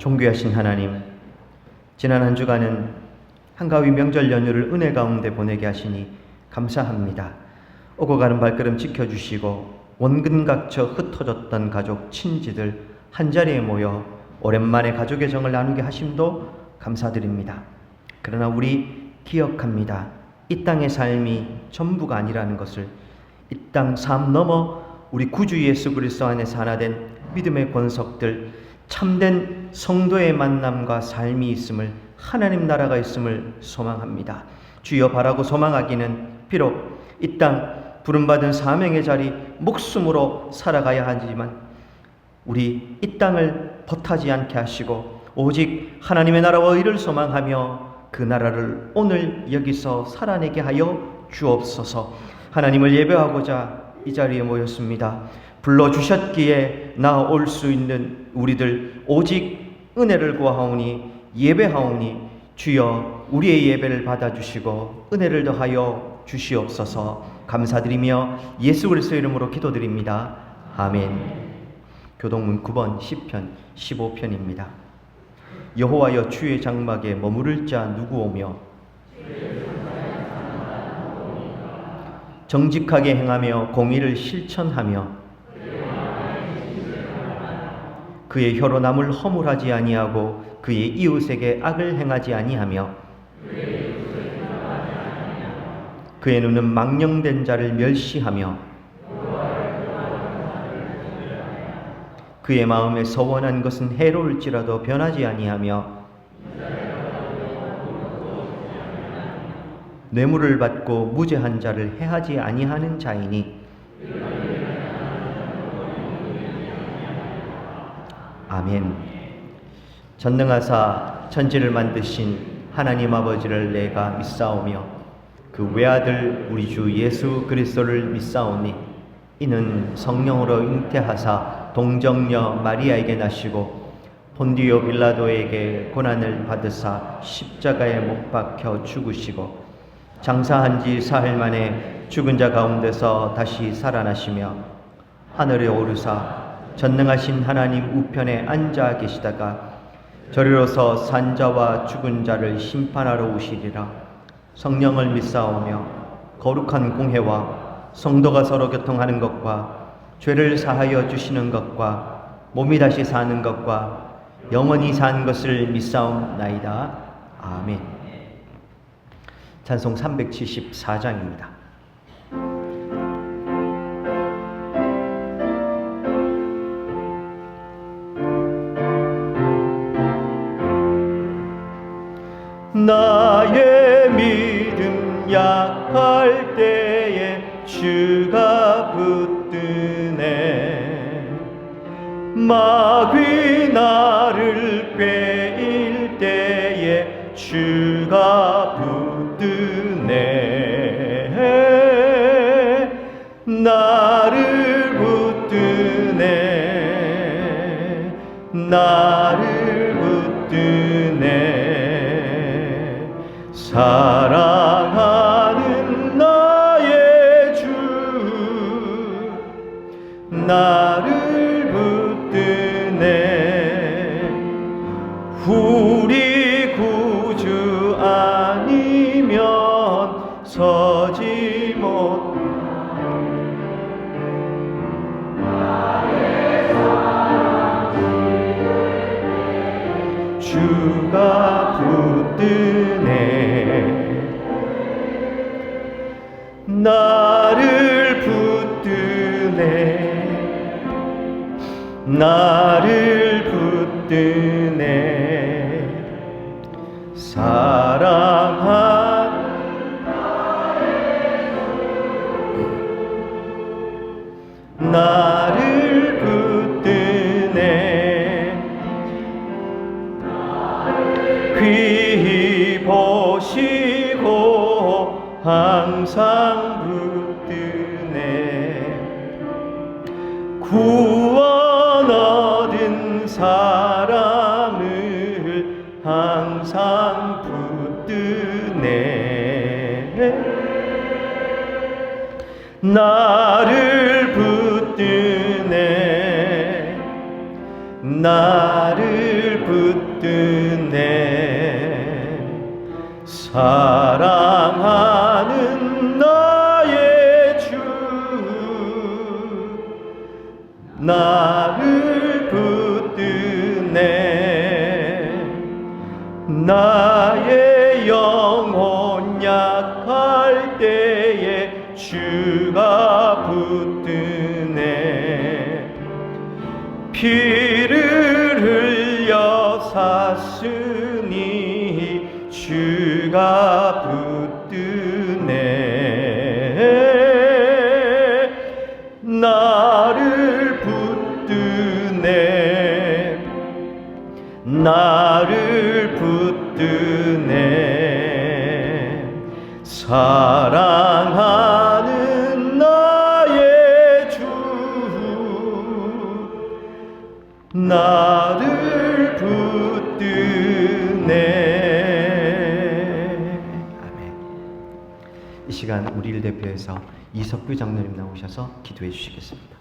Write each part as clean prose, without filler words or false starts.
존귀하신 하나님, 지난 한 주간은 한가위 명절 연휴를 은혜 가운데 보내게 하시니 감사합니다. 오고 가는 발걸음 지켜주시고 원근각처 흩어졌던 가족, 친지들 한자리에 모여 오랜만에 가족의 정을 나누게 하심도 감사드립니다. 그러나 우리 기억합니다. 이 땅의 삶이 전부가 아니라는 것을, 이 땅 삶 넘어 우리 구주 예수 그리스도 안에서 하나 된 믿음의 권석들, 참된 성도의 만남과 삶이 있음을, 하나님 나라가 있음을 소망합니다. 주여 바라고 소망하기는 비록 이 땅 부름받은 사명의 자리 목숨으로 살아가야 하지만 우리 이 땅을 버타지 않게 하시고 오직 하나님의 나라와 의를 소망하며 그 나라를 오늘 여기서 살아내게 하여 주옵소서. 하나님을 예배하고자 이 자리에 모였습니다. 불러주셨기에 나올 수 있는 우리들 오직 은혜를 구하오니 예배하오니 주여 우리의 예배를 받아주시고 은혜를 더하여 주시옵소서. 감사드리며 예수 그리스도의 이름으로 기도드립니다. 아멘. 교동문 9번 시편 15편입니다. 여호와여 주의 장막에 머무를 자 누구 오며 정직하게 행하며 공의를 실천하며 그의 혀로 남을 허물하지 아니하고 그의 이웃에게 악을 행하지 아니하며 그의 눈은 망령된 자를 멸시하며 그의 마음에 서원한 것은 해로울지라도 변하지 아니하며 뇌물을 받고 무죄한 자를 해하지 아니하는 자이니 아멘. 전능하사 천지를 만드신 하나님 아버지를 내가 믿사오며 그 외아들 우리 주 예수 그리스도를 믿사오니 이는 성령으로 잉태하사 동정녀 마리아에게 나시고 본디오 빌라도에게 고난을 받으사 십자가에 못 박혀 죽으시고 장사한 지 사흘 만에 죽은 자 가운데서 다시 살아나시며 하늘에 오르사 전능하신 하나님 우편에 앉아 계시다가 저리로서 산자와 죽은 자를 심판하러 오시리라. 성령을 믿사오며 거룩한 공회와 성도가 서로 교통하는 것과 죄를 사하여 주시는 것과 몸이 다시 사는 것과 영원히 사는 것을 믿사옵나이다. 아멘. 찬송 374장입니다. 나의 믿음 약할 때에 주가 붙드네. 마귀 나를 꾀일 때에 주가 붙드네. 나를 붙드네. 나를 붙드네. 사랑하는 나의 주 나를 붙드네. 우리 구주 아니면 서지 못 주가 붙드네. 나를 붙드네. 나를 붙드네. 사랑한 나를 붙드네. 귀히 보시고 항상 붙드네. 구원 얻은 사람을 항상 붙드네. 나를 붙드네. 나를 붙드네. 사랑하는 나의 주, 나를 붙드네. 나의 영혼 약할 때에 주가 붙드네. 피를 흘려 샀으니 주가 붙드네. 나를 붙드네. 나를 붙드네. 사랑하는 나의 주, 나를 붙드네. 이 시간 우리를 대표해서 이석규 장로님 나오셔서 기도해 주시겠습니다.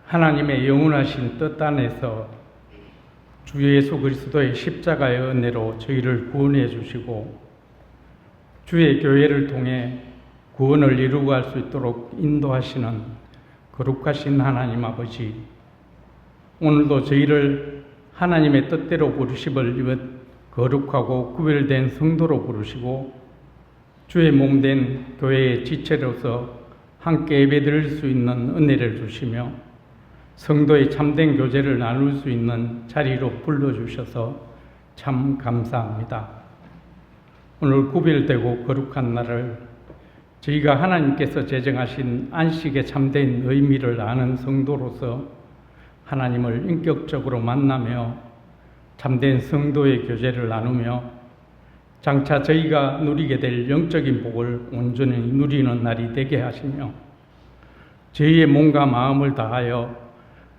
하나님의 영원하신 뜻 안에서 주 예수 그리스도의 십자가의 은혜로 저희를 구원해 주시고 주의 교회를 통해 구원을 이루고 갈 수 있도록 인도하시는 거룩하신 하나님 아버지, 오늘도 저희를 하나님의 뜻대로 부르심을 입은 거룩하고 구별된 성도로 부르시고 주의 몸된 교회의 지체로서 함께 예배드릴 수 있는 은혜를 주시며 성도의 참된 교제를 나눌 수 있는 자리로 불러주셔서 참 감사합니다. 오늘 구별되고 거룩한 날을 저희가 하나님께서 제정하신 안식의 참된 의미를 아는 성도로서 하나님을 인격적으로 만나며 참된 성도의 교제를 나누며 장차 저희가 누리게 될 영적인 복을 온전히 누리는 날이 되게 하시며 저희의 몸과 마음을 다하여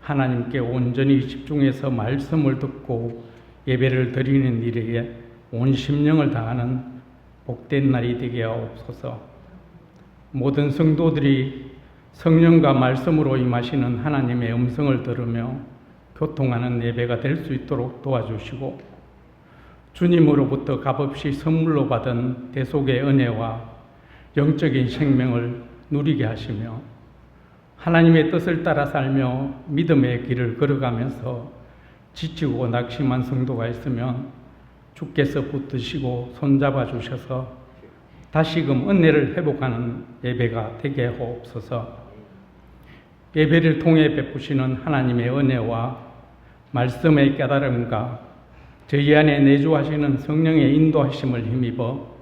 하나님께 온전히 집중해서 말씀을 듣고 예배를 드리는 일에 온 심령을 다하는 복된 날이 되게 하옵소서. 모든 성도들이 성령과 말씀으로 임하시는 하나님의 음성을 들으며 교통하는 예배가 될 수 있도록 도와주시고 주님으로부터 값없이 선물로 받은 대속의 은혜와 영적인 생명을 누리게 하시며 하나님의 뜻을 따라 살며 믿음의 길을 걸어가면서 지치고 낙심한 성도가 있으면 주께서 붙드시고 손잡아 주셔서 다시금 은혜를 회복하는 예배가 되게 하옵소서. 예배를 통해 베푸시는 하나님의 은혜와 말씀의 깨달음과 저희 안에 내주하시는 성령의 인도하심을 힘입어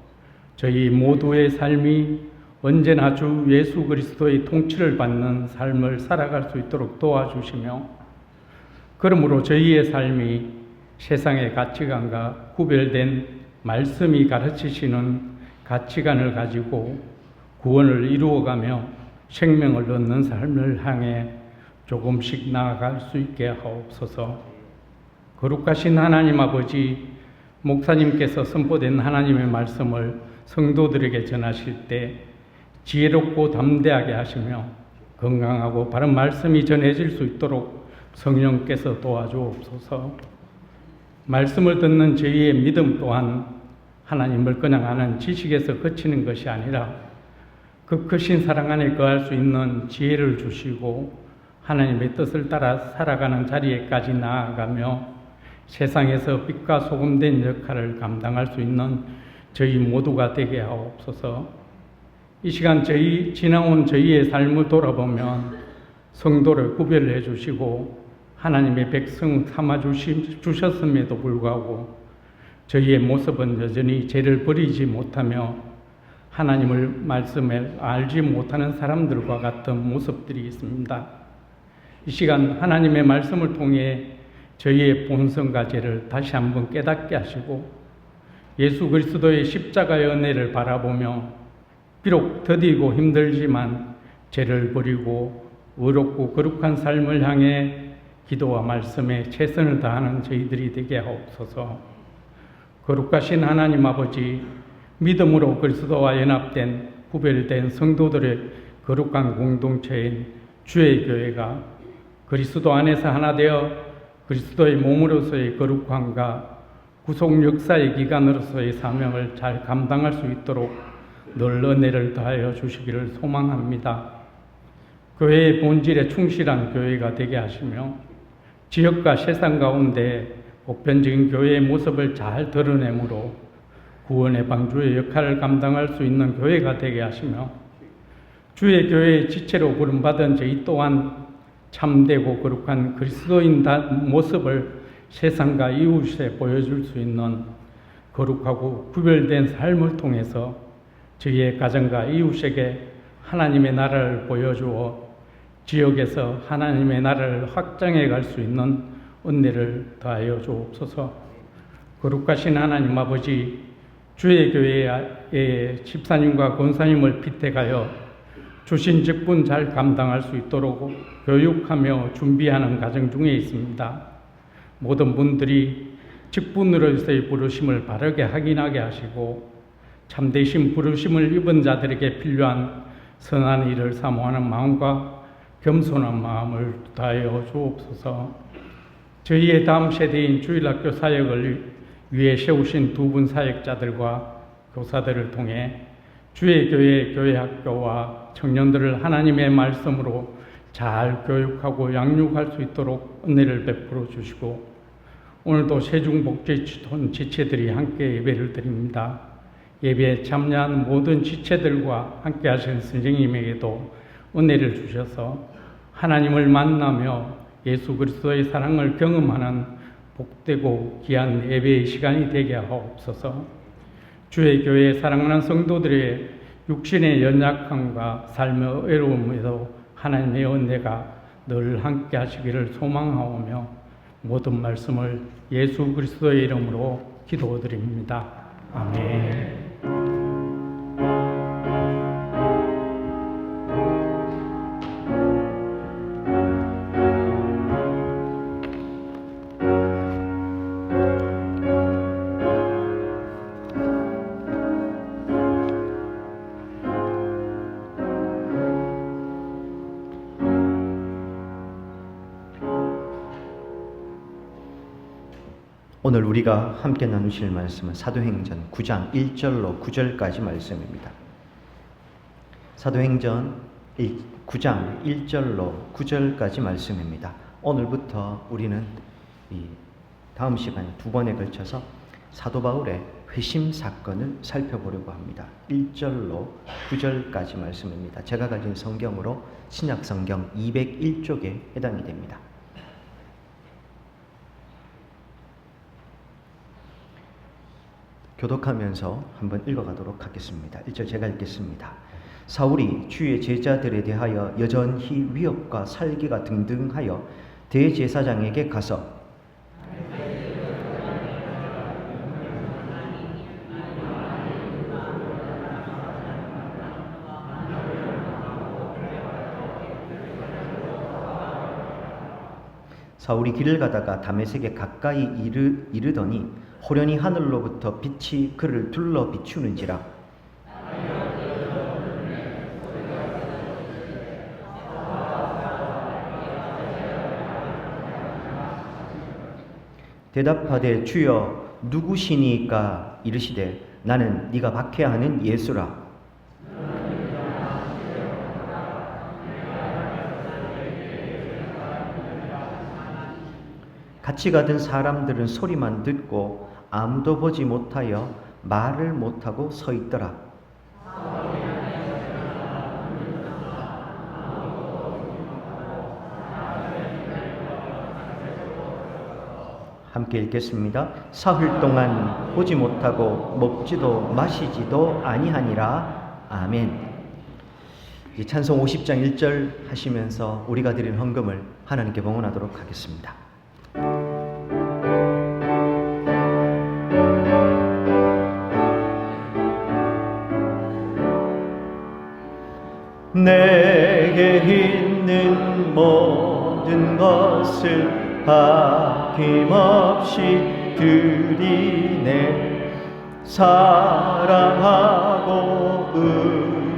저희 모두의 삶이 언제나 주 예수 그리스도의 통치를 받는 삶을 살아갈 수 있도록 도와주시며 그러므로 저희의 삶이 세상의 가치관과 구별된 말씀이 가르치시는 가치관을 가지고 구원을 이루어가며 생명을 얻는 삶을 향해 조금씩 나아갈 수 있게 하옵소서. 거룩하신 하나님 아버지, 목사님께서 선포된 하나님의 말씀을 성도들에게 전하실 때 지혜롭고 담대하게 하시며 건강하고 바른 말씀이 전해질 수 있도록 성령께서 도와주옵소서. 말씀을 듣는 저희의 믿음 또한 하나님을 그냥 아는 지식에서 그치는 것이 아니라 그 크신 사랑 안에 거할 수 있는 지혜를 주시고 하나님의 뜻을 따라 살아가는 자리에까지 나아가며 세상에서 빛과 소금된 역할을 감당할 수 있는 저희 모두가 되게 하옵소서. 이 시간 지나온 저희의 삶을 돌아보면 성도를 구별해 주시고 하나님의 백성 삼아 주셨음에도 불구하고 저희의 모습은 여전히 죄를 버리지 못하며 하나님을 말씀을 알지 못하는 사람들과 같은 모습들이 있습니다. 이 시간 하나님의 말씀을 통해 저희의 본성과 죄를 다시 한번 깨닫게 하시고 예수 그리스도의 십자가의 은혜를 바라보며 비록 더디고 힘들지만 죄를 버리고 의롭고 거룩한 삶을 향해 기도와 말씀에 최선을 다하는 저희들이 되게 하옵소서. 거룩하신 하나님 아버지, 믿음으로 그리스도와 연합된 구별된 성도들의 거룩한 공동체인 주의 교회가 그리스도 안에서 하나 되어 그리스도의 몸으로서의 거룩함과 구속 역사의 기관으로서의 사명을 잘 감당할 수 있도록 늘 은혜를 더하여 주시기를 소망합니다. 교회의 본질에 충실한 교회가 되게 하시며 지역과 세상 가운데 보편적인 교회의 모습을 잘 드러내므로 구원의 방주의 역할을 감당할 수 있는 교회가 되게 하시며 주의 교회의 지체로 부름받은 저희 또한 참되고 거룩한 그리스도인 모습을 세상과 이웃에 보여줄 수 있는 거룩하고 구별된 삶을 통해서 저희의 가정과 이웃에게 하나님의 나라를 보여주어 지역에서 하나님의 나라를 확장해 갈 수 있는 은혜를 더하여 주옵소서. 거룩하신 하나님 아버지, 주의 교회의 집사님과 권사님을 피택하여 주신 직분 잘 감당할 수 있도록 교육하며 준비하는 과정 중에 있습니다. 모든 분들이 직분으로서의 부르심을 바르게 확인하게 하시고 참되신 부르심을 입은 자들에게 필요한 선한 일을 사모하는 마음과 겸손한 마음을 다하여 주옵소서. 저희의 다음 세대인 주일학교 사역을 위해 세우신 두 분 사역자들과 교사들을 통해 주의 교회 학교와 청년들을 하나님의 말씀으로 잘 교육하고 양육할 수 있도록 은혜를 베풀어 주시고 오늘도 세중복지촌 지체들이 함께 예배를 드립니다. 예배에 참여한 모든 지체들과 함께 하신 선생님에게도 은혜를 주셔서 하나님을 만나며 예수 그리스도의 사랑을 경험하는 복되고 귀한 예배의 시간이 되게 하옵소서. 주의 교회의 사랑하는 성도들의 육신의 연약함과 삶의 외로움에도 하나님의 은혜가 늘 함께 하시기를 소망하오며 모든 말씀을 예수 그리스도의 이름으로 기도드립니다. 아멘. 오늘 우리가 함께 나누실 말씀은 사도행전 9장 1절로 9절까지 말씀입니다. 사도행전 9장 1절로 9절까지 말씀입니다. 오늘부터 우리는 이 다음 시간 두 번에 걸쳐서 사도 바울의 회심 사건을 살펴보려고 합니다. 1절로 9절까지 말씀입니다. 제가 가진 성경으로 신약 성경 201쪽에 해당이 됩니다. 교독하면서 한번 읽어가도록 하겠습니다. 1절 제가 읽겠습니다. 사울이 주의 제자들에 대하여 여전히 위협과 살기가 등등하여 대제사장에게 가서 사울이 길을 가다가 다메섹에 가까이 이르더니 호련히 하늘로부터 빛이 그를 둘러 비추는지라. 대답하되 주여 누구시니까? 이르시되 나는 네가 박해하는 예수라. 같이 가던 사람들은 소리만 듣고 아무도 보지 못하여 말을 못하고 서 있더라. 함께 읽겠습니다. 사흘 동안 보지 못하고 먹지도 마시지도 아니하니라. 아멘. 찬송 50장 1절 하시면서 우리가 드린 헌금을 하나님께 봉헌하도록 하겠습니다. 내게 있는 모든 것을 아낌없이 드리네. 사랑하고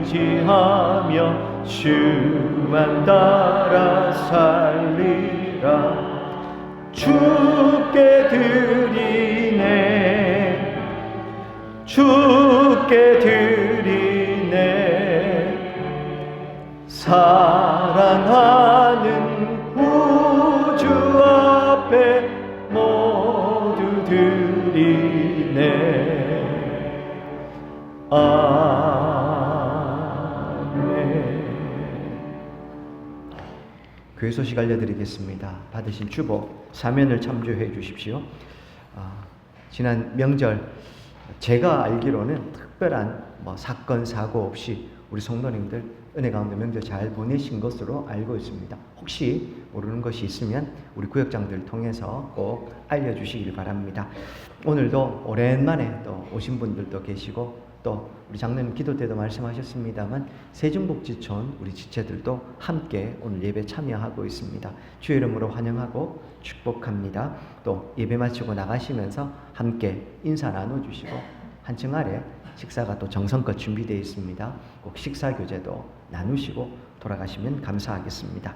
의지하며 주만 따라 살리라. 주께 드리네. 주께 드리네. 사랑하는 구주 앞에 모두 드리네. 교회 소식 알려드리겠습니다. 받으신 주보 사면을 참조해 주십시오. 지난 명절 제가 알기로는 특별한 사건 사고 없이 우리 성도님들 은혜 가운데 명절 잘 보내신 것으로 알고 있습니다. 혹시 모르는 것이 있으면 우리 구역장들 통해서 꼭 알려주시길 바랍니다. 오늘도 오랜만에 또 오신 분들도 계시고, 또 우리 장로님 기도 때도 말씀하셨습니다만 세종복지촌 우리 지체들도 함께 오늘 예배 참여하고 있습니다. 주의 이름으로 환영하고 축복합니다. 또 예배 마치고 나가시면서 함께 인사 나눠주시고, 한층 아래 식사가 또 정성껏 준비되어 있습니다. 꼭 식사 교제도 나누시고 돌아가시면 감사하겠습니다.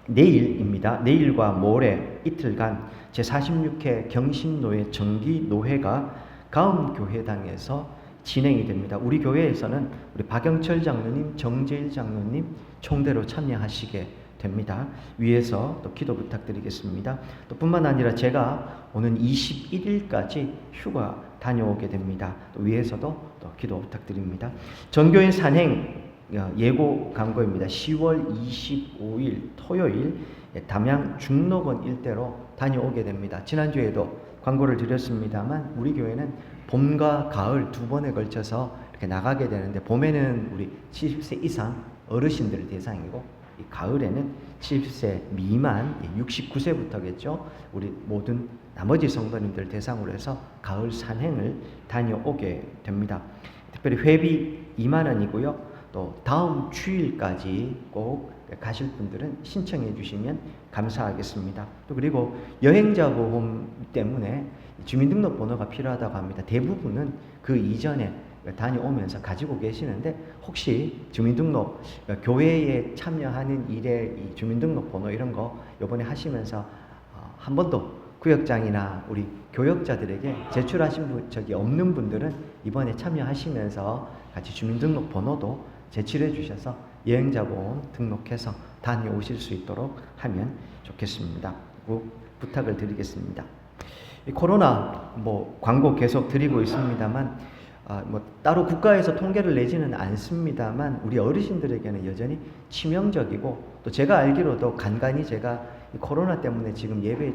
내일입니다. 내일과 모레 이틀간 제46회 경신노회 정기노회가 가음교회당에서 진행이 됩니다. 우리 교회에서는 우리 박영철 장로님, 정재일 장로님 총대로 참여하시게 됩니다. 위에서 또 기도 부탁드리겠습니다. 또 뿐만 아니라 제가 오는 21일까지 휴가 다녀오게 됩니다. 또 위에서도 또 기도 부탁드립니다. 전교인 산행 예고 광고입니다. 10월 25일 토요일 담양 중록원 일대로 다녀오게 됩니다. 지난주에도 광고를 드렸습니다만 우리 교회는 봄과 가을 두 번에 걸쳐서 이렇게 나가게 되는데, 봄에는 우리 70세 이상 어르신들 대상이고, 이 가을에는 70세 미만 69세부터겠죠. 우리 모든 나머지 성도님들 대상으로 해서 가을 산행을 다녀오게 됩니다. 특별히 회비 2만 원이고요. 또 다음 주일까지 꼭 가실 분들은 신청해 주시면 감사하겠습니다. 또 그리고 여행자 보험 때문에 주민등록번호가 필요하다고 합니다. 대부분은 그 이전에 다녀오면서 가지고 계시는데, 혹시 주민등록 교회에 참여하는 일에 이 주민등록번호 이런 거 이번에 하시면서 한 번도 구역장이나 우리 교역자들에게 제출하신 적이 없는 분들은 이번에 참여하시면서 같이 주민등록번호도 제출해 주셔서 여행자보험 등록해서 다녀오실 수 있도록 하면 좋겠습니다. 꼭 부탁을 드리겠습니다. 이 코로나 광고 계속 드리고 있습니다만 따로 국가에서 통계를 내지는 않습니다만 우리 어르신들에게는 여전히 치명적이고, 또 제가 알기로도 간간히 제가 이 코로나 때문에 지금 예배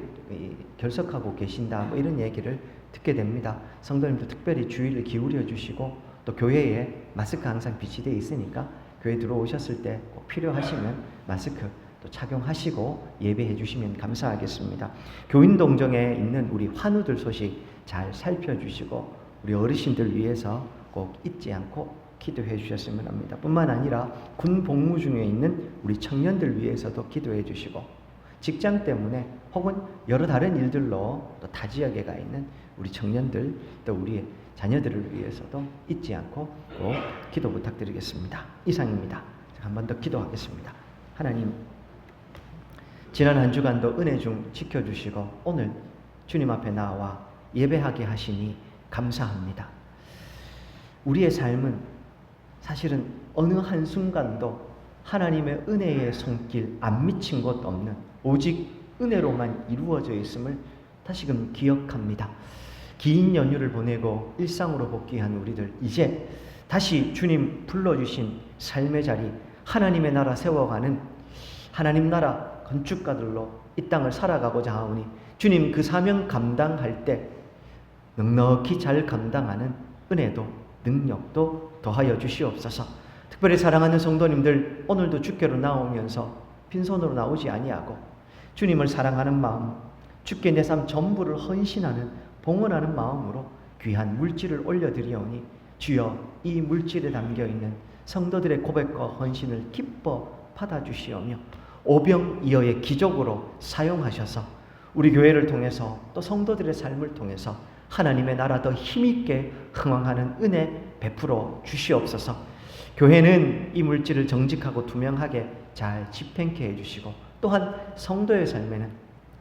결석하고 계신다 이런 얘기를 듣게 됩니다. 성도님도 특별히 주의를 기울여 주시고, 또 교회에 마스크 항상 비치되어 있으니까 교회 들어오셨을 때 꼭 필요하시면 마스크 또 착용하시고 예배해 주시면 감사하겠습니다. 교인동정에 있는 우리 환우들 소식 잘 살펴주시고, 우리 어르신들 위해서 꼭 잊지 않고 기도해 주셨으면 합니다. 뿐만 아니라 군 복무 중에 있는 우리 청년들 위해서도 기도해 주시고, 직장 때문에 혹은 여러 다른 일들로 또 타 지역에 가 있는 우리 청년들, 또 우리의 자녀들을 위해서도 잊지 않고 꼭 기도 부탁드리겠습니다. 이상입니다. 한 번 더 기도하겠습니다. 하나님, 지난 한 주간도 은혜 중 지켜주시고 오늘 주님 앞에 나와 예배하게 하시니 감사합니다. 우리의 삶은 사실은 어느 한순간도 하나님의 은혜의 손길 안 미친 곳 없는 오직 은혜로만 이루어져 있음을 다시금 기억합니다. 긴 연휴를 보내고 일상으로 복귀한 우리들, 이제 다시 주님 불러주신 삶의 자리, 하나님의 나라 세워가는 하나님 나라 건축가들로 이 땅을 살아가고자 하오니 주님 그 사명 감당할 때 넉넉히 잘 감당하는 은혜도 능력도 더하여 주시옵소서. 특별히 사랑하는 성도님들, 오늘도 주께로 나오면서 빈손으로 나오지 아니하고 주님을 사랑하는 마음, 주께 내 삶 전부를 헌신하는 봉헌하는 마음으로 귀한 물질을 올려드리오니 주여 이 물질에 담겨있는 성도들의 고백과 헌신을 기뻐 받아주시오며 오병이어의 기적으로 사용하셔서 우리 교회를 통해서 또 성도들의 삶을 통해서 하나님의 나라 더 힘있게 흥왕하는 은혜 베풀어 주시옵소서. 교회는 이 물질을 정직하고 투명하게 잘 집행케 해주시고, 또한 성도의 삶에는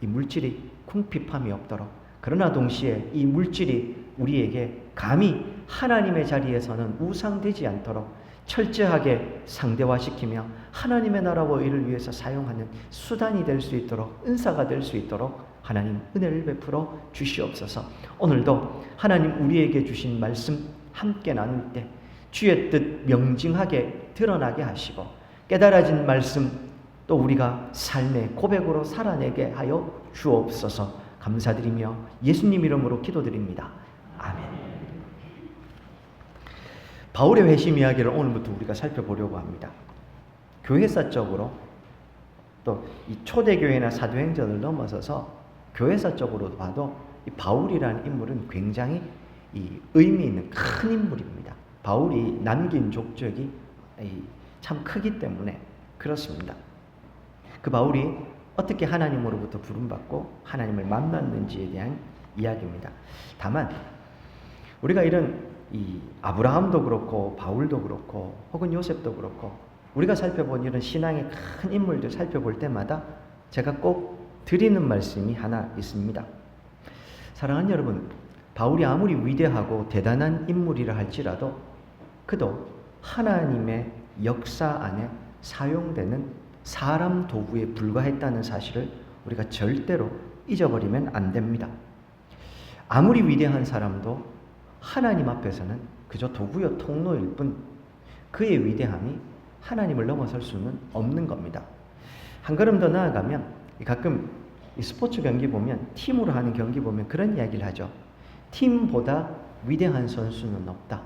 이 물질이 궁핍함이 없도록, 그러나 동시에 이 물질이 우리에게 감히 하나님의 자리에서는 우상되지 않도록 철저하게 상대화시키며 하나님의 나라와 의를 위해서 사용하는 수단이 될 수 있도록, 은사가 될 수 있도록 하나님 은혜를 베풀어 주시옵소서. 오늘도 하나님 우리에게 주신 말씀 함께 나눌 때 주의 뜻 명징하게 드러나게 하시고, 깨달아진 말씀 또 우리가 삶의 고백으로 살아내게 하여 주옵소서. 감사드리며 예수님 이름으로 기도드립니다. 아멘. 바울의 회심 이야기를 오늘부터 우리가 살펴보려고 합니다. 교회사적으로 또 이 초대교회나 사도행전을 넘어서서 교회사적으로도 봐도 이 바울이라는 인물은 굉장히 이 의미 있는 큰 인물입니다. 바울이 남긴 족적이 참 크기 때문에 그렇습니다. 그 바울이 어떻게 하나님으로부터 부름받고 하나님을 만났는지에 대한 이야기입니다. 다만 우리가 이런 이 아브라함도 그렇고 바울도 그렇고 혹은 요셉도 그렇고 우리가 살펴본 이런 신앙의 큰 인물들 살펴볼 때마다 제가 꼭 드리는 말씀이 하나 있습니다. 사랑하는 여러분, 바울이 아무리 위대하고 대단한 인물이라 할지라도 그도 하나님의 역사 안에 사용되는 사람 도구에 불과했다는 사실을 우리가 절대로 잊어버리면 안 됩니다. 아무리 위대한 사람도 하나님 앞에서는 그저 도구요 통로일 뿐 그의 위대함이 하나님을 넘어설 수는 없는 겁니다. 한 걸음 더 나아가면 가끔 스포츠 경기 보면, 팀으로 하는 경기 보면 그런 이야기를 하죠. 팀보다 위대한 선수는 없다.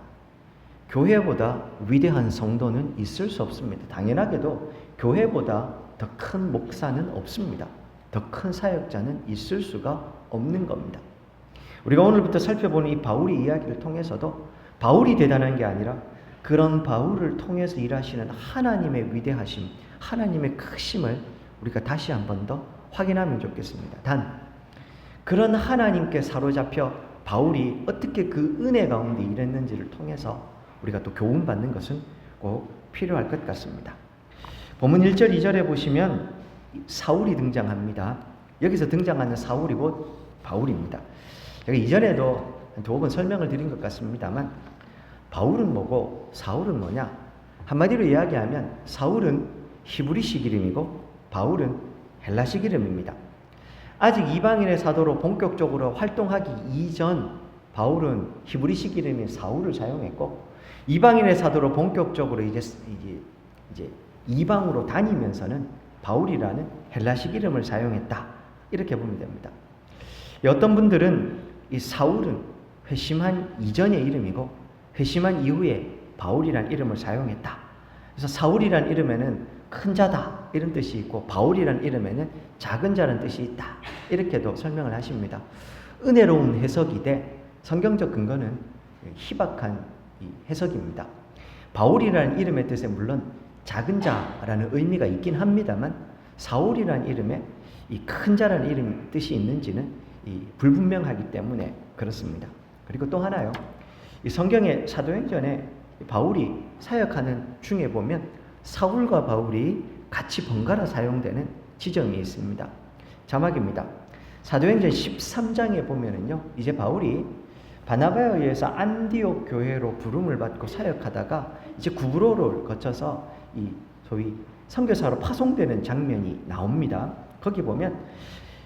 교회보다 위대한 성도는 있을 수 없습니다. 당연하게도 교회보다 더 큰 목사는 없습니다. 더 큰 사역자는 있을 수가 없는 겁니다. 우리가 오늘부터 살펴보는 이 바울의 이야기를 통해서도 바울이 대단한 게 아니라 그런 바울을 통해서 일하시는 하나님의 위대하심, 하나님의 크심을 우리가 다시 한 번 더 확인하면 좋겠습니다. 단 그런 하나님께 사로잡혀 바울이 어떻게 그 은혜 가운데 일했는지를 통해서 우리가 또 교훈받는 것은 꼭 필요할 것 같습니다. 본문 1절 2절에 보시면 사울이 등장합니다. 여기서 등장하는 사울이 곧 바울입니다. 제가 이전에도 두 번 설명을 드린 것 같습니다만 바울은 뭐고 사울은 뭐냐? 한마디로 이야기하면 사울은 히브리식 이름이고 바울은 헬라식 이름입니다. 아직 이방인의 사도로 본격적으로 활동하기 이전 바울은 히브리식 이름인 사울을 사용했고, 이방인의 사도로 본격적으로 이제 이방으로 다니면서는 바울이라는 헬라식 이름을 사용했다. 이렇게 보면 됩니다. 어떤 분들은 이 사울은 회심한 이전의 이름이고 회심한 이후에 바울이라는 이름을 사용했다. 그래서 사울이라는 이름에는 큰 자다 이런 뜻이 있고 바울이라는 이름에는 작은 자라는 뜻이 있다. 이렇게도 설명을 하십니다. 은혜로운 해석이 돼 성경적 근거는 희박한 해석입니다. 바울이라는 이름의 뜻에 물론 작은 자라는 의미가 있긴 합니다만 사울이라는 이름에 이 큰 자라는 이름 뜻이 있는지는 불분명하기 때문에 그렇습니다. 그리고 또 하나요. 이 성경의 사도행전에 바울이 사역하는 중에 보면 사울과 바울이 같이 번갈아 사용되는 지점이 있습니다. 자막입니다. 사도행전 13장에 보면은요, 이제 바울이 바나바에 의해서 안디옥 교회로 부름을 받고 사역하다가 이제 구브로를 거쳐서 이 소위 선교사로 파송되는 장면이 나옵니다. 거기 보면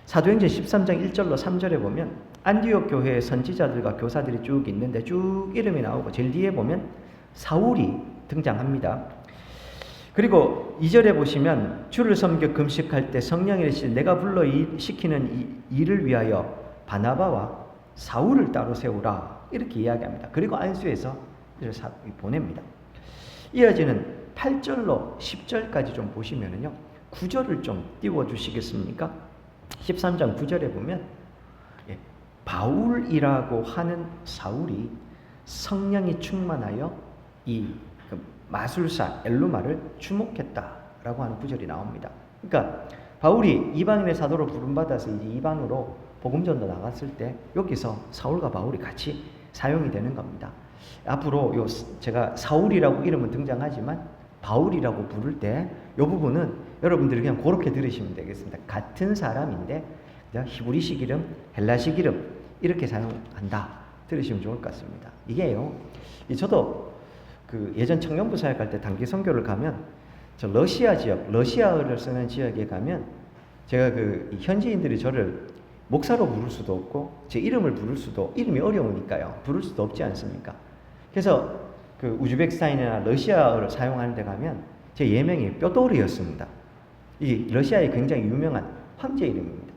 사도행전 13장 1절로 3절에 보면 안디옥 교회의 선지자들과 교사들이 쭉 있는데 쭉 이름이 나오고 제일 뒤에 보면 사울이 등장합니다. 그리고 2절에 보시면 주를 섬겨 금식할 때 성령이 이르시되 내가 불러 시키는 일을 위하여 바나바와 사울을 따로 세우라 이렇게 이야기합니다. 그리고 안수해서 보냅니다. 이어지는 8절로 10절까지 좀 보시면은요, 9절을 좀 띄워주시겠습니까? 13장 9절에 보면 바울이라고 하는 사울이 성령이 충만하여 이 마술사 엘루마를 주목했다라고 하는 구절이 나옵니다. 그러니까 바울이 이방인의 사도로 부름받아서 이제 이방으로 복음전도 나갔을 때 여기서 사울과 바울이 같이 사용이 되는 겁니다. 앞으로 제가 사울이라고 이름은 등장하지만 바울이라고 부를 때 이 부분은 여러분들이 그냥 그렇게 들으시면 되겠습니다. 같은 사람인데 히브리식 이름, 헬라식 이름 이렇게 사용한다. 들으시면 좋을 것 같습니다. 이게요, 저도 그 예전 청년부 사역할 때 단기 선교를 가면 저 러시아 지역, 러시아어를 쓰는 지역에 가면 제가 그 현지인들이 저를 목사로 부를 수도 없고 제 이름을 부를 수도, 이름이 어려우니까요, 부를 수도 없지 않습니까? 그래서 그 우즈베키스탄이나 러시아어를 사용하는 데 가면 제 예명이 뼈도리였습니다. 이 러시아에 굉장히 유명한 황제 이름입니다.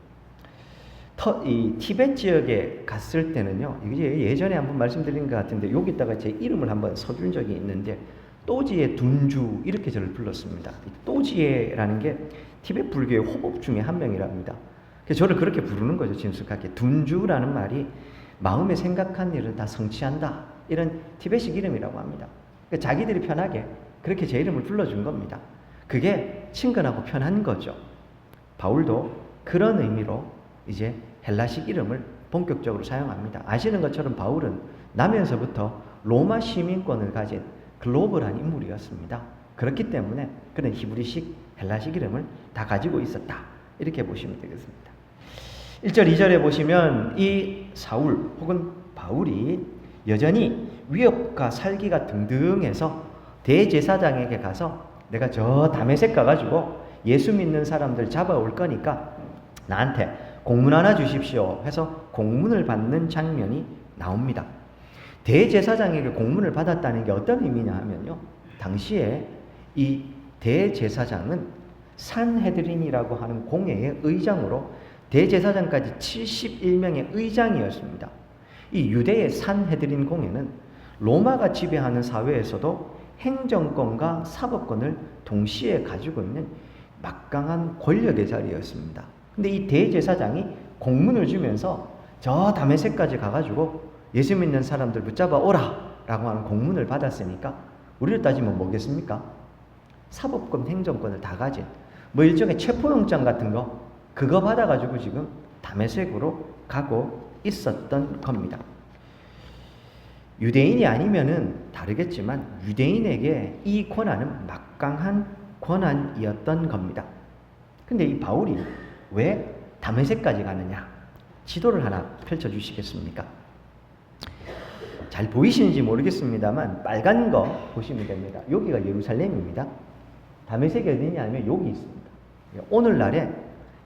이 티벳 지역에 갔을 때는요, 이게 예전에 한번 말씀드린 것 같은데 여기다가 제 이름을 한번 써준 적이 있는데 또지에 둔주 이렇게 저를 불렀습니다. 또지에라는 게 티벳 불교의 호법 중에 한 명이랍니다. 그래서 저를 그렇게 부르는 거죠, 친숙하게. 둔주라는 말이 마음에 생각한 일을 다 성취한다, 이런 티벳식 이름이라고 합니다. 그러니까 자기들이 편하게 그렇게 제 이름을 불러준 겁니다. 그게 친근하고 편한 거죠. 바울도 그런 의미로 이제 헬라식 이름을 본격적으로 사용합니다. 아시는 것처럼 바울은 나면서부터 로마 시민권을 가진 글로벌한 인물이었습니다. 그렇기 때문에 그런 히브리식, 헬라식 이름을 다 가지고 있었다, 이렇게 보시면 되겠습니다. 1절, 2절에 보시면 이 사울 혹은 바울이 여전히 위협과 살기가 등등해서 대제사장에게 가서 내가 저 다메섹 가가지고 예수 믿는 사람들 잡아올 거니까 나한테 공문 하나 주십시오 해서 공문을 받는 장면이 나옵니다. 대제사장에게 공문을 받았다는 게 어떤 의미냐 하면요, 당시에 이 대제사장은 산헤드린이라고 하는 공회의 의장으로 대제사장까지 71명의 의장이었습니다. 이 유대의 산헤드린 공회는 로마가 지배하는 사회에서도 행정권과 사법권을 동시에 가지고 있는 막강한 권력의 자리였습니다. 근데 이 대제사장이 공문을 주면서 저 다메섹까지 가가지고 예수 믿는 사람들 붙잡아 오라 라고 하는 공문을 받았으니까 우리를 따지면 뭐겠습니까? 사법권, 행정권을 다 가진 뭐 일종의 체포영장 같은 거, 그거 받아가지고 지금 다메섹으로 가고 있었던 겁니다. 유대인이 아니면은 다르겠지만 유대인에게 이 권한은 막강한 권한이었던 겁니다. 근데 이 바울이 왜 다메섹까지 가느냐? 지도를 하나 펼쳐주시겠습니까? 잘 보이시는지 모르겠습니다만 빨간 거 보시면 됩니다. 여기가 예루살렘입니다. 다메섹이 어디냐 하면 여기 있습니다. 오늘날에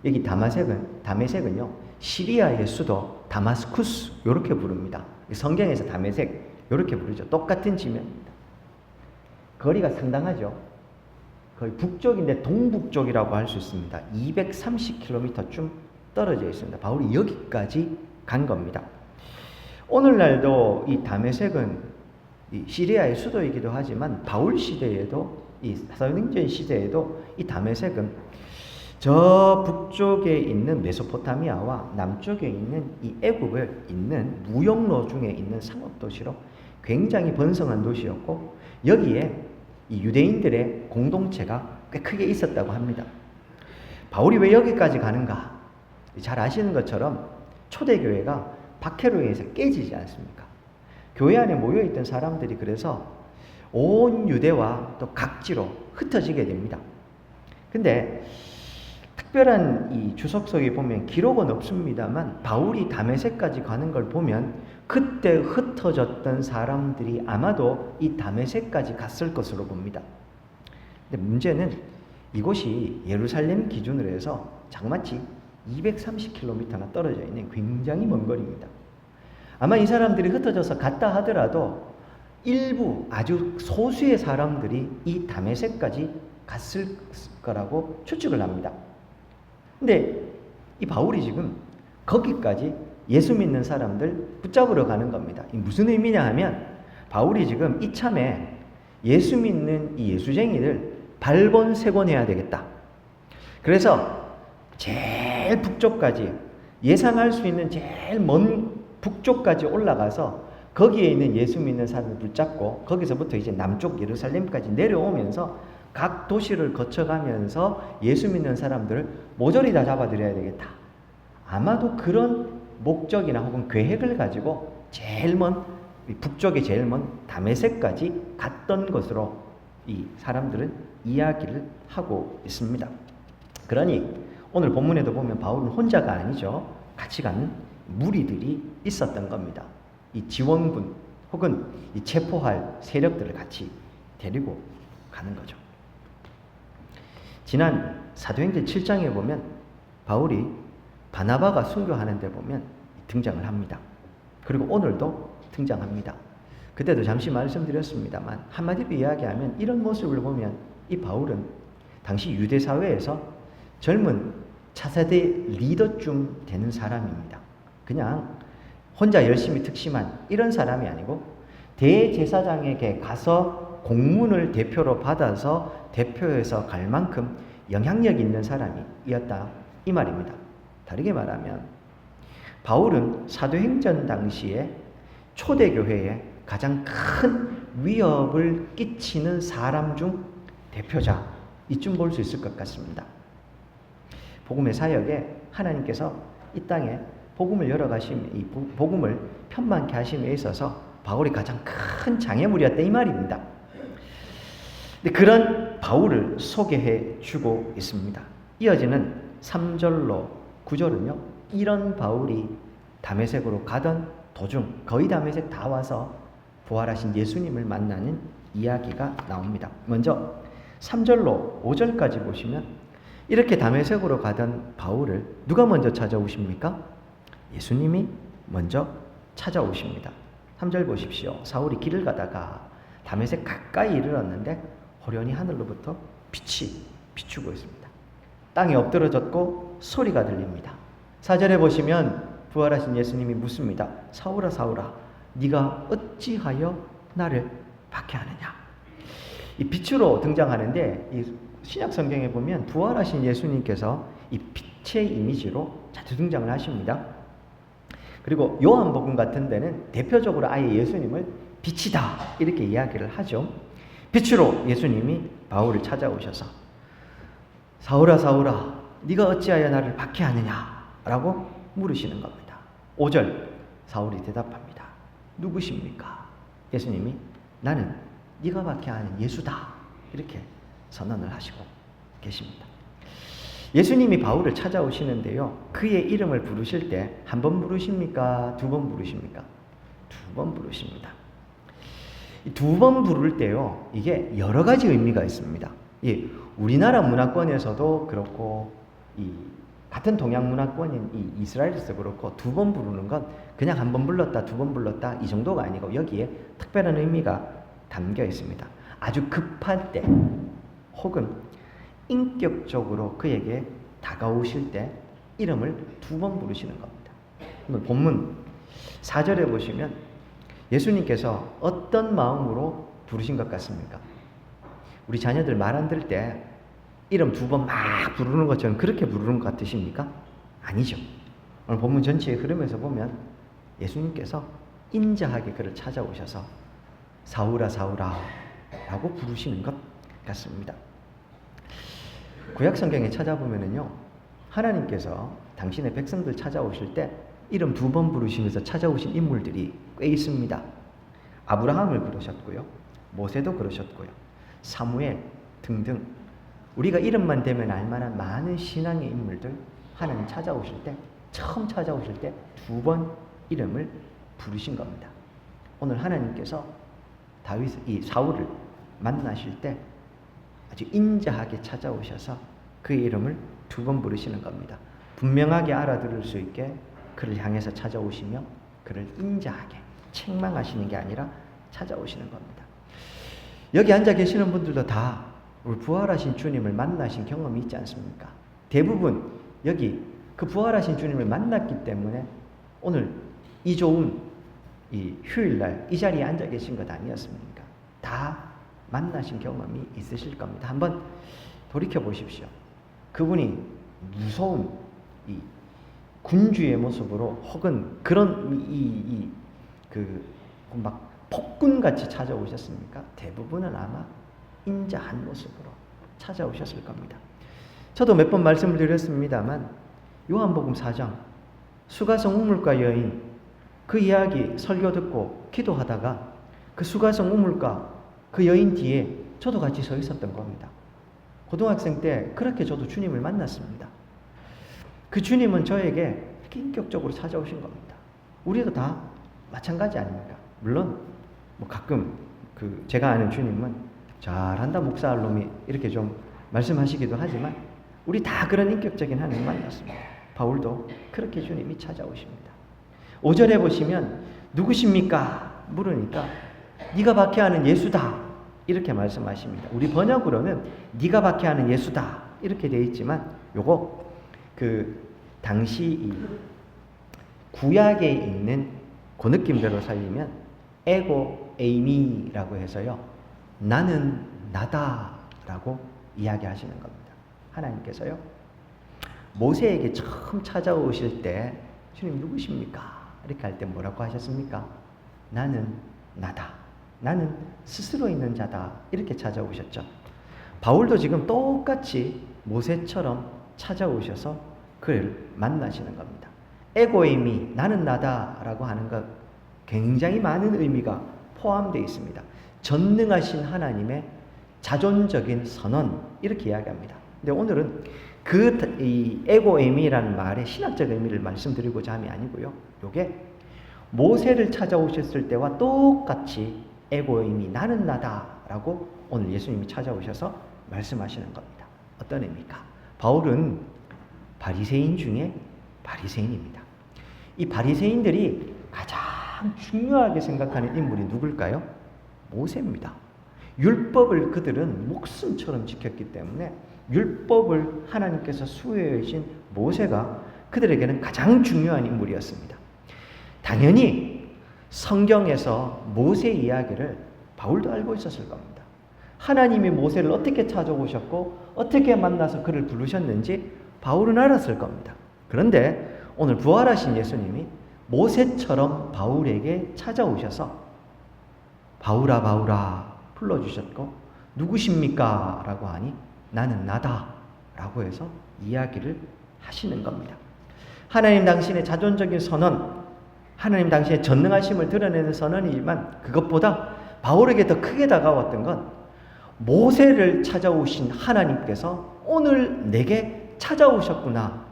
여기 다메섹은요, 시리아의 수도 다마스쿠스 이렇게 부릅니다. 성경에서 다메섹 이렇게 부르죠. 똑같은 지명입니다. 거리가 상당하죠. 거의 북쪽인데 동북쪽이라고 할 수 있습니다. 230km쯤 떨어져 있습니다. 바울이 여기까지 간 겁니다. 오늘날도 이 다메섹은 이 시리아의 수도이기도 하지만 바울 시대에도, 이 사도행전 시대에도 이 다메섹은 저 북쪽에 있는 메소포타미아와 남쪽에 있는 이 애굽에 있는 무역로 중에 있는 상업도시로 굉장히 번성한 도시였고, 여기에 이 유대인들의 공동체가 꽤 크게 있었다고 합니다. 바울이 왜 여기까지 가는가? 잘 아시는 것처럼 초대교회가 박해로 인해서 깨지지 않습니까? 교회 안에 모여있던 사람들이 그래서 온 유대와 또 각지로 흩어지게 됩니다. 근데 특별한 이 주석서에 보면 기록은 없습니다만 바울이 다메섹까지 가는 걸 보면 그때 흩어졌던 사람들이 아마도 이 다메섹까지 갔을 것으로 봅니다. 근데 문제는 이곳이 예루살렘 기준으로 해서 장마치 230km나 떨어져 있는 굉장히 먼 거리입니다. 아마 이 사람들이 흩어져서 갔다 하더라도 일부 아주 소수의 사람들이 이 다메섹까지 갔을 거라고 추측을 합니다. 근데 이 바울이 지금 거기까지 예수 믿는 사람들 붙잡으러 가는 겁니다. 이 무슨 의미냐 하면 바울이 지금 이참에 예수 믿는 이 예수쟁이들 발본색원해야 되겠다. 그래서 제일 북쪽까지, 예상할 수 있는 제일 먼 북쪽까지 올라가서 거기에 있는 예수 믿는 사람을 붙잡고 거기서부터 이제 남쪽 예루살렘까지 내려오면서 각 도시를 거쳐가면서 예수 믿는 사람들을 모조리 다 잡아들여야 되겠다. 아마도 그런 목적이나 혹은 계획을 가지고 제일 먼 북쪽에 제일 먼 다메섹까지 갔던 것으로 이 사람들은 이야기를 하고 있습니다. 그러니 오늘 본문에도 보면 바울은 혼자가 아니죠. 같이 가는 무리들이 있었던 겁니다. 이 지원군 혹은 이 체포할 세력들을 같이 데리고 가는 거죠. 지난 사도행전 7장에 보면 바울이 바나바가 순교하는 데 보면 등장을 합니다. 그리고 오늘도 등장합니다. 그때도 잠시 말씀드렸습니다만 한마디로 이야기하면 이런 모습을 보면 이 바울은 당시 유대 사회에서 젊은 차세대 리더쯤 되는 사람입니다. 그냥 혼자 열심히 특심한 이런 사람이 아니고 대제사장에게 가서 공문을 대표로 받아서 대표해서 갈 만큼 영향력 있는 사람이었다 이 말입니다. 다르게 말하면 바울은 사도행전 당시에 초대교회에 가장 큰 위협을 끼치는 사람 중 대표자 이쯤 볼 수 있을 것 같습니다. 복음의 사역에 하나님께서 이 땅에 복음을 열어가심, 이 복음을 편만케 하심에 있어서 바울이 가장 큰 장애물이었다 이 말입니다. 근데 그런 바울을 소개해 주고 있습니다. 이어지는 3절로 9절은요. 이런 바울이 다메섹으로 가던 도중 거의 다메섹 다 와서 부활하신 예수님을 만나는 이야기가 나옵니다. 먼저 3절로 5절까지 보시면 이렇게 다메섹으로 가던 바울을 누가 먼저 찾아오십니까? 예수님이 먼저 찾아오십니다. 3절 보십시오. 사울이 길을 가다가 다메섹 가까이 이르렀는데 호련히 하늘로부터 빛이 비추고 있습니다. 땅에 엎드러졌고 소리가 들립니다. 4절에 보시면 부활하신 예수님이 묻습니다. 사울아 사울아 네가 어찌하여 나를 박해하느냐. 이 빛으로 등장하는데 이 신약 성경에 보면 부활하신 예수님께서 이 빛의 이미지로 자주 등장을 하십니다. 그리고 요한복음 같은 데는 대표적으로 아예 예수님을 빛이다 이렇게 이야기를 하죠. 빛으로 예수님이 바울을 찾아오셔서 사울아 사울아 네가 어찌하여 나를 박해하느냐 라고 물으시는 겁니다. 5절 사울이 대답합니다. 누구십니까? 예수님이 나는 네가 박해하는 예수다 이렇게 선언을 하시고 계십니다. 예수님이 바울을 찾아오시는데요. 그의 이름을 부르실 때 한 번 부르십니까? 두 번 부르십니까? 두 번 부르십니다. 두 번 부를 때요. 이게 여러 가지 의미가 있습니다. 우리나라 문화권에서도 그렇고 같은 동양 문화권인 이 이스라엘에서 그렇고 두 번 부르는 건 그냥 한 번 불렀다 두 번 불렀다 이 정도가 아니고 여기에 특별한 의미가 담겨 있습니다. 아주 급할 때 혹은 인격적으로 그에게 다가오실 때 이름을 두 번 부르시는 겁니다. 본문 4절에 보시면 예수님께서 어떤 마음으로 부르신 것 같습니까? 우리 자녀들 말 안 들을 때 이름 두 번 막 부르는 것처럼 그렇게 부르는 것 같으십니까? 아니죠. 오늘 본문 전체의 흐름에서 보면 예수님께서 인자하게 그를 찾아오셔서 사울아 사울아 라고 부르시는 것 같습니다. 구약 성경에 찾아보면은요, 하나님께서 당신의 백성들 찾아오실 때 이름 두 번 부르시면서 찾아오신 인물들이 꽤 있습니다. 아브라함을 부르셨고요, 모세도 그러셨고요, 사무엘 등등 우리가 이름만 대면 알만한 많은 신앙의 인물들 하나님 찾아오실 때 처음 찾아오실 때 두 번 이름을 부르신 겁니다. 오늘 하나님께서 이 사울을 만나실 때 아주 인자하게 찾아오셔서 그의 이름을 두 번 부르시는 겁니다. 분명하게 알아들을 수 있게 그를 향해서 찾아오시며 그를 인자하게 책망하시는 게 아니라 찾아오시는 겁니다. 여기 앉아 계시는 분들도 다 우리 부활하신 주님을 만나신 경험이 있지 않습니까? 대부분 여기 그 부활하신 주님을 만났기 때문에 오늘 이 좋은 이 휴일날 이 자리에 앉아 계신 것 아니었습니까? 다 만나신 경험이 있으실 겁니다. 한번 돌이켜 보십시오. 그분이 무서운 이 군주의 모습으로 혹은 그런 막 폭군같이 찾아오셨습니까? 대부분은 아마 인자한 모습으로 찾아오셨을 겁니다. 저도 몇 번 말씀을 드렸습니다만 요한복음 4장 수가성 우물가 여인 그 이야기 설교 듣고 기도하다가 그 수가성 우물가 그 여인 뒤에 저도 같이 서 있었던 겁니다. 고등학생 때 그렇게 저도 주님을 만났습니다. 그 주님은 저에게 이렇게 인격적으로 찾아오신 겁니다. 우리도 다 마찬가지 아닙니까? 물론 뭐 가끔 제가 아는 주님은 잘한다 목사할 놈이 이렇게 좀 말씀하시기도 하지만 우리 다 그런 인격적인 하나님 만났습니다. 바울도 그렇게 주님이 찾아오십니다. 5절에 보시면 누구십니까? 물으니까 네가 박해하는 예수다 이렇게 말씀하십니다. 우리 번역으로는 네가 박해하는 예수다 이렇게 되어 있지만 요거 당시 이 구약에 있는 그 느낌대로 살리면 에고 에이미라고 해서요, 나는 나다라고 이야기하시는 겁니다. 하나님께서요 모세에게 처음 찾아오실 때 주님 누구십니까? 이렇게 할 때 뭐라고 하셨습니까? 나는 나다. 나는 스스로 있는 자다. 이렇게 찾아오셨죠. 바울도 지금 똑같이 모세처럼 찾아오셔서 그를 만나시는 겁니다. 에고이미, 나는 나다라고 하는 것 굉장히 많은 의미가 포함되어 있습니다. 전능하신 하나님의 자존적인 선언 이렇게 이야기합니다. 근데 오늘은 이 에고이미라는 말의 신학적 의미를 말씀드리고자 함이 아니고요. 요게 모세를 찾아오셨을 때와 똑같이 에고이미, 나는 나다라고 오늘 예수님이 찾아오셔서 말씀하시는 겁니다. 어떤 의미입니까? 바울은 바리새인 중에 바리새인입니다. 이 바리새인들이 가장 중요하게 생각하는 인물이 누굴까요? 모세입니다. 율법을 그들은 목숨처럼 지켰기 때문에 율법을 하나님께서 수호해 주신 모세가 그들에게는 가장 중요한 인물이었습니다. 당연히 성경에서 모세 이야기를 바울도 알고 있었을 겁니다. 하나님이 모세를 어떻게 찾아오셨고 어떻게 만나서 그를 부르셨는지 바울은 알았을 겁니다. 그런데 오늘 부활하신 예수님이 모세처럼 바울에게 찾아오셔서 바울아 바울아 불러주셨고 누구십니까? 라고 하니 나는 나다 라고 해서 이야기를 하시는 겁니다. 하나님 당신의 자존적인 선언, 하나님 당신의 전능하심을 드러내는 선언이지만 그것보다 바울에게 더 크게 다가왔던 건 모세를 찾아오신 하나님께서 오늘 내게 찾아오셨구나.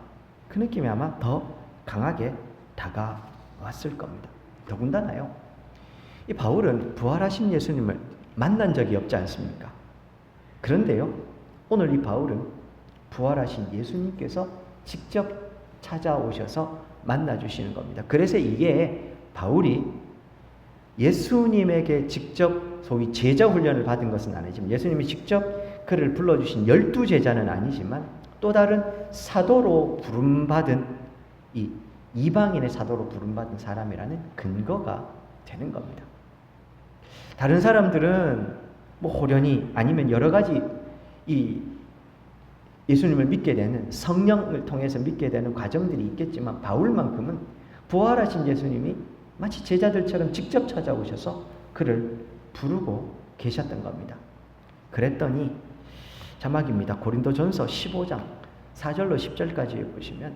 그 느낌이 아마 더 강하게 다가왔을 겁니다. 더군다나요, 이 바울은 부활하신 예수님을 만난 적이 없지 않습니까? 그런데요, 오늘 이 바울은 부활하신 예수님께서 직접 찾아오셔서 만나주시는 겁니다. 그래서 이게 바울이 예수님에게 직접 소위 제자 훈련을 받은 것은 아니지만 예수님이 직접 그를 불러주신 12제자는 아니지만 또 다른 사도로 부름받은 이방인의 사도로 부름받은 사람이라는 근거가 되는 겁니다. 다른 사람들은 호련히 아니면 여러 가지 이 예수님을 믿게 되는 성령을 통해서 믿게 되는 과정들이 있겠지만 바울만큼은 부활하신 예수님이 마치 제자들처럼 직접 찾아오셔서 그를 부르고 계셨던 겁니다. 그랬더니 자막입니다. 고린도전서 15장 4절로 10절까지 보시면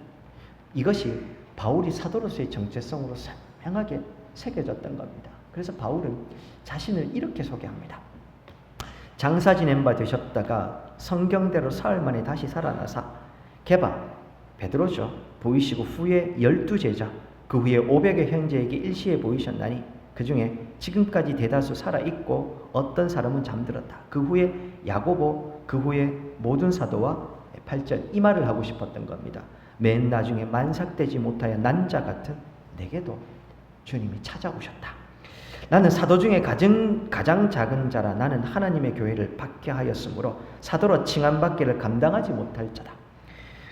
이것이 바울이 사도로서의 정체성으로 선명하게 새겨졌던 겁니다. 그래서 바울은 자신을 이렇게 소개합니다. 장사 지낸 바 되셨다가 성경대로 사흘 만에 다시 살아나사 게바 베드로죠. 보이시고 후에 12제자 그 후에 500의 형제에게 일시에 보이셨나니 그 중에 지금까지 대다수 살아있고 어떤 사람은 잠들었다. 그 후에 야고보 그 후에 모든 사도와 8절 이 말을 하고 싶었던 겁니다. 맨 나중에 만삭되지 못하여 난자 같은 내게도 주님이 찾아오셨다. 나는 사도 중에 가장 작은 자라 나는 하나님의 교회를 받게 하였으므로 사도로 칭함받기를 감당하지 못할 자다.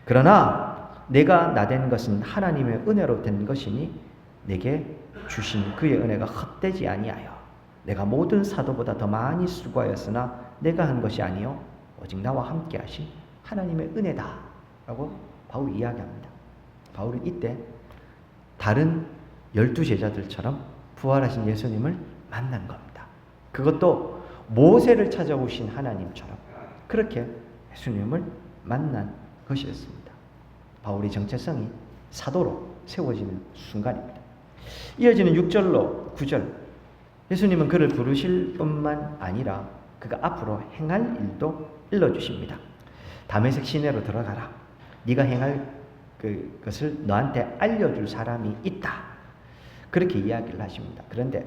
그러나 내가 나된 것은 하나님의 은혜로 된 것이니 내게 주신 그의 은혜가 헛되지 아니하여 내가 모든 사도보다 더 많이 수고하였으나 내가 한 것이 아니요 오직 나와 함께 하신 하나님의 은혜다 라고 바울이 이야기합니다. 바울은 이때 다른 12제자들처럼 부활하신 예수님을 만난 겁니다. 그것도 모세를 찾아오신 하나님처럼 그렇게 예수님을 만난 것이었습니다. 바울의 정체성이 사도로 세워지는 순간입니다. 이어지는 6절로 9절 예수님은 그를 부르실 뿐만 아니라 그가 앞으로 행할 일도 일러주십니다. 다메섹 시내로 들어가라. 네가 행할 그것을 너한테 알려줄 사람이 있다. 그렇게 이야기를 하십니다. 그런데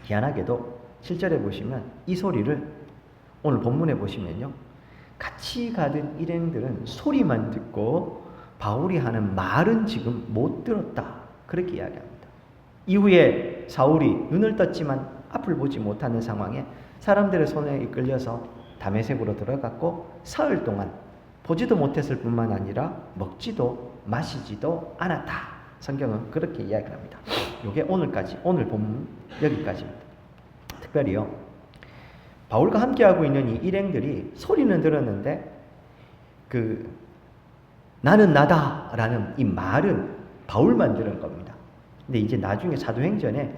희한하게도 7절에 보시면 이 소리를 오늘 본문에 보시면요, 같이 가던 일행들은 소리만 듣고 바울이 하는 말은 지금 못 들었다, 그렇게 이야기합니다. 이후에 사울이 눈을 떴지만 앞을 보지 못하는 상황에 사람들의 손에 이끌려서 다메섹으로 들어갔고 사흘 동안 보지도 못했을 뿐만 아니라 먹지도 마시지도 않았다. 성경은 그렇게 이야기합니다. 이게 오늘 본문 여기까지입니다. 특별히요, 바울과 함께하고 있는 이 일행들이 소리는 들었는데 나는 나다라는 이 말은 바울만 들은 겁니다. 근데 이제 나중에 사도행전에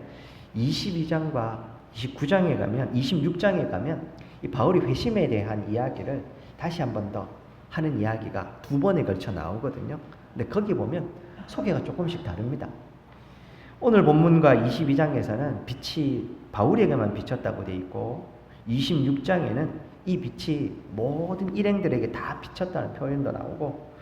22장과 29장에 가면, 26장에 가면 이 바울이 회심에 대한 이야기를 다시 한 번 더 하는 이야기가 2번에 걸쳐 나오거든요. 근데 거기 보면 소개가 조금씩 다릅니다. 오늘 본문과 22장에서는 빛이 바울에게만 비쳤다고 되어 있고 26장에는 이 빛이 모든 일행들에게 다 비쳤다는 표현도 나오고,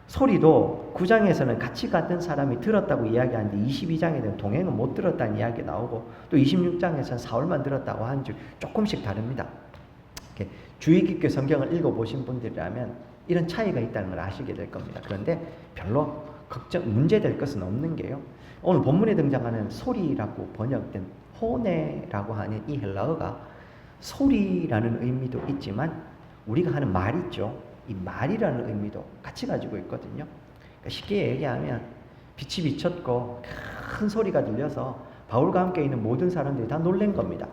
소리도 9장에서는 같이 갔던 사람이 들었다고 이야기하는데 22장에는 동행은 못 들었다는 이야기 나오고, 또 26장에서는 사울만 들었다고 하는 줄 조금씩 다릅니다. 주의 깊게 성경을 읽어보신 분들이라면 이런 차이가 있다는 걸 아시게 될 겁니다. 그런데 별로 문제될 것은 없는 게요, 오늘 본문에 등장하는 소리라고 번역된 호네라고 하는 이 헬라어가 소리라는 의미도 있지만 우리가 하는 말 있죠, 이 말이라는 의미도 같이 가지고 있거든요. 그러니까 쉽게 얘기하면 빛이 비쳤고 큰 소리가 들려서 바울과 함께 있는 모든 사람들이 다 놀란 겁니다.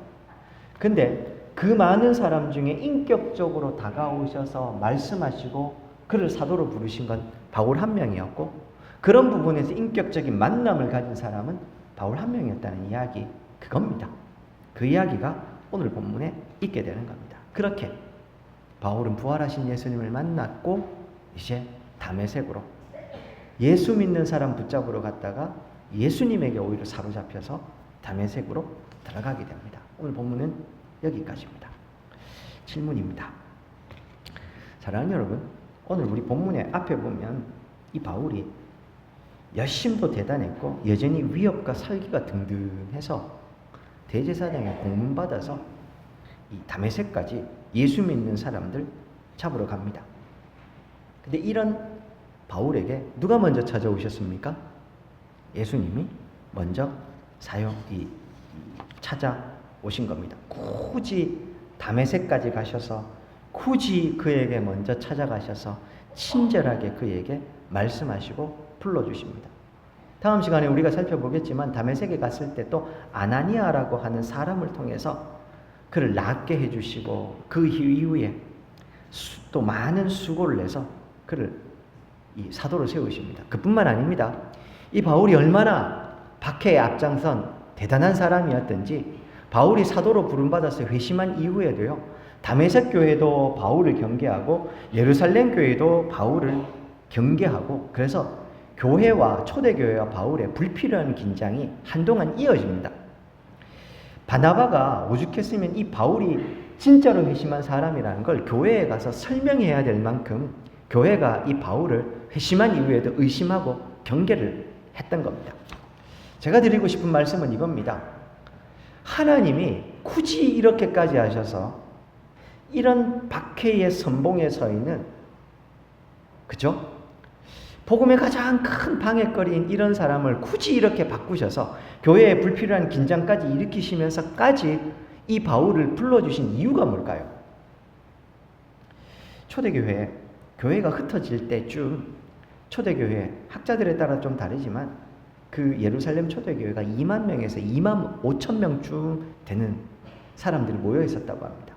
근데 그 많은 사람 중에 인격적으로 다가오셔서 말씀하시고 그를 사도로 부르신 건 바울 한 명이었고, 그런 부분에서 인격적인 만남을 가진 사람은 바울 한 명이었다는 이야기, 그겁니다. 그 이야기가 오늘 본문에 있게 되는 겁니다. 그렇게 바울은 부활하신 예수님을 만났고 이제 다메섹으로 예수 믿는 사람 붙잡으러 갔다가 예수님에게 오히려 사로잡혀서 다메섹으로 들어가게 됩니다. 오늘 본문은 여기까지입니다. 질문입니다. 사랑하는 여러분, 오늘 우리 본문의 앞에 보면 이 바울이 열심도 대단했고 여전히 위협과 살기가 등등해서 대제사장에 공문받아서 이 다메섹까지 예수 믿는 사람들 잡으러 갑니다. 근데 이런 바울에게 누가 먼저 찾아오셨습니까? 예수님이 먼저 찾아오신 겁니다. 굳이 다메섹까지 가셔서 굳이 그에게 먼저 찾아가셔서 친절하게 그에게 말씀하시고 불러주십니다. 다음 시간에 우리가 살펴보겠지만 다메섹에 갔을 때 또 아나니아라고 하는 사람을 통해서 그를 낫게 해주시고 그 이후에 또 많은 수고를 내서 그를 이 사도로 세우십니다. 그뿐만 아닙니다. 이 바울이 얼마나 박해에 앞장선 대단한 사람이었던지 바울이 사도로 부름받아서 회심한 이후에도요, 다메섹 교회도 바울을 경계하고 예루살렘 교회도 바울을 경계하고, 그래서 교회와 초대교회와 바울의 불필요한 긴장이 한동안 이어집니다. 바나바가 오죽했으면 이 바울이 진짜로 회심한 사람이라는 걸 교회에 가서 설명해야 될 만큼 교회가 이 바울을 회심한 이후에도 의심하고 경계를 했던 겁니다. 제가 드리고 싶은 말씀은 이겁니다. 하나님이 굳이 이렇게까지 하셔서 이런 박해의 선봉에 서 있는, 그죠? 복음의 가장 큰 방해거리인 이런 사람을 굳이 이렇게 바꾸셔서 교회에 불필요한 긴장까지 일으키시면서까지 이 바울을 불러주신 이유가 뭘까요? 초대교회, 교회가 흩어질 때쯤 초대교회, 학자들에 따라 좀 다르지만 그 예루살렘 초대교회가 2만 명에서 2만 5천 명쯤 되는 사람들이 모여 있었다고 합니다.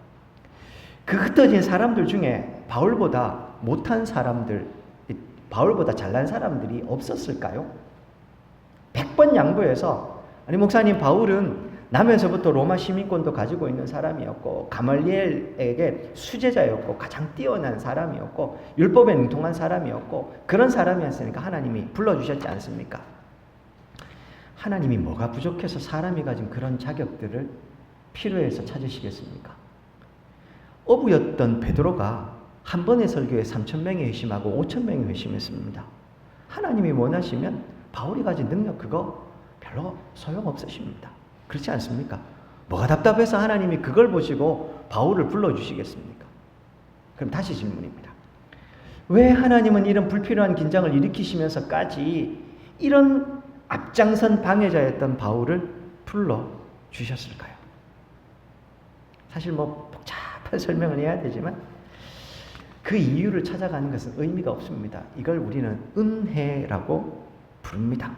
그 흩어진 사람들 중에 바울보다 못한 사람들, 바울보다 잘난 사람들이 없었을까요? 100번 양보해서, 아니 목사님, 바울은 나면서부터 로마 시민권도 가지고 있는 사람이었고 가말리엘에게 수제자였고 가장 뛰어난 사람이었고 율법에 능통한 사람이었고 그런 사람이었으니까 하나님이 불러주셨지 않습니까? 하나님이 뭐가 부족해서 사람이 가진 그런 자격들을 필요해서 찾으시겠습니까? 어부였던 베드로가 한 번의 설교에 3,000명이 회심하고 5,000명이 회심했습니다. 하나님이 원하시면 바울이 가진 능력 그거 별로 소용없으십니다. 그렇지 않습니까? 뭐가 답답해서 하나님이 그걸 보시고 바울을 불러주시겠습니까? 그럼 다시 질문입니다. 왜 하나님은 이런 불필요한 긴장을 일으키시면서까지 이런 앞장선 방해자였던 바울을 불러주셨을까요? 사실 복잡한 설명을 해야 되지만 그 이유를 찾아가는 것은 의미가 없습니다. 이걸 우리는 은혜라고 부릅니다.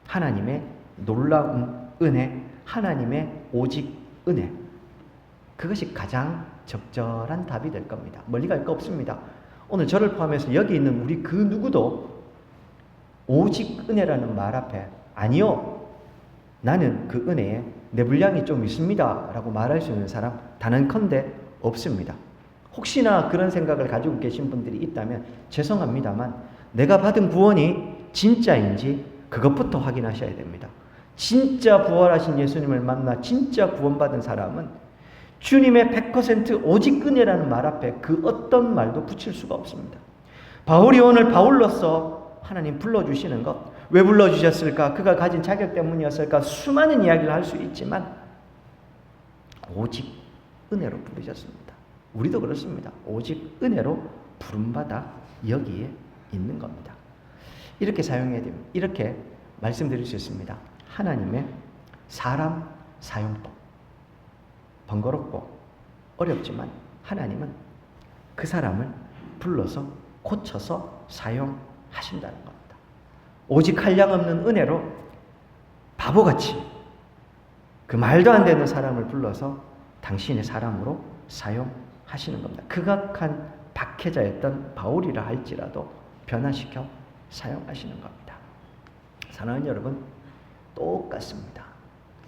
하나님의 놀라운 은혜, 하나님의 오직 은혜. 그것이 가장 적절한 답이 될 겁니다. 멀리 갈 거 없습니다. 오늘 저를 포함해서 여기 있는 우리 그 누구도 오직 은혜라는 말 앞에 아니요, 나는 그 은혜에 내 분량이 좀 있습니다 라고 말할 수 있는 사람 단언컨대 없습니다. 혹시나 그런 생각을 가지고 계신 분들이 있다면 죄송합니다만 내가 받은 구원이 진짜인지 그것부터 확인하셔야 됩니다. 진짜 부활하신 예수님을 만나 진짜 구원받은 사람은 주님의 100% 오직 은혜라는 말 앞에 그 어떤 말도 붙일 수가 없습니다. 바울이 오늘 바울로서 하나님 불러주시는 것, 왜 불러주셨을까? 그가 가진 자격 때문이었을까? 수많은 이야기를 할 수 있지만 오직 은혜로 부르셨습니다. 우리도 그렇습니다. 오직 은혜로 부름받아 여기에 있는 겁니다. 이렇게 사용해야 됩니다. 이렇게 말씀드릴 수 있습니다. 하나님의 사람 사용법. 번거롭고 어렵지만 하나님은 그 사람을 불러서 고쳐서 사용하신다는 겁니다. 오직 한량없는 은혜로 바보같이 그 말도 안 되는 사람을 불러서 당신의 사람으로 사용하시는 겁니다. 극악한 박해자였던 바울이라 할지라도 변화시켜 사용하시는 겁니다. 사랑하는 여러분, 똑같습니다.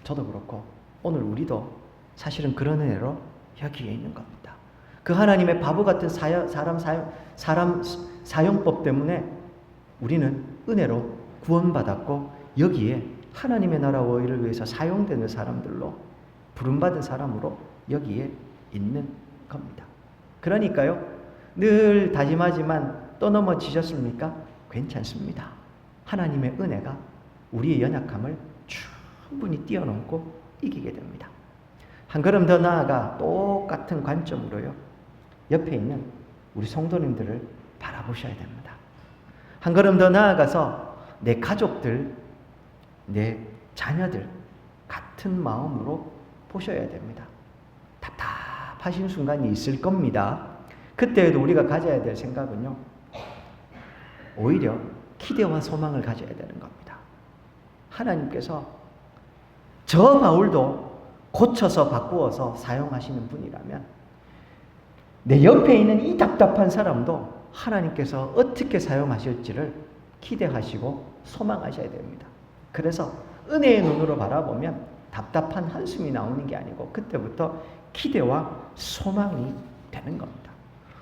저도 그렇고 오늘 우리도 사실은 그런 은혜로 여기에 있는 겁니다. 그 하나님의 바보 같은 사람 사용법 때문에 우리는 은혜로 구원받았고 여기에 하나님의 나라와 의를 위해서 사용되는 사람들로 부름받은 사람으로 여기에 있는 겁니다. 그러니까요, 늘 다짐하지만 또 넘어지셨습니까? 괜찮습니다. 하나님의 은혜가 우리의 연약함을 충분히 뛰어넘고 이기게 됩니다. 한 걸음 더 나아가 똑같은 관점으로요, 옆에 있는 우리 성도님들을 바라보셔야 됩니다. 한 걸음 더 나아가서 내 가족들, 내 자녀들 같은 마음으로 보셔야 됩니다. 답답하신 순간이 있을 겁니다. 그때에도 우리가 가져야 될 생각은요, 오히려 기대와 소망을 가져야 되는 겁니다. 하나님께서 저 바울도 고쳐서 바꾸어서 사용하시는 분이라면 내 옆에 있는 이 답답한 사람도 하나님께서 어떻게 사용하실지를 기대하시고 소망하셔야 됩니다. 그래서 은혜의 눈으로 바라보면 답답한 한숨이 나오는 게 아니고 그때부터 기대와 소망이 되는 겁니다.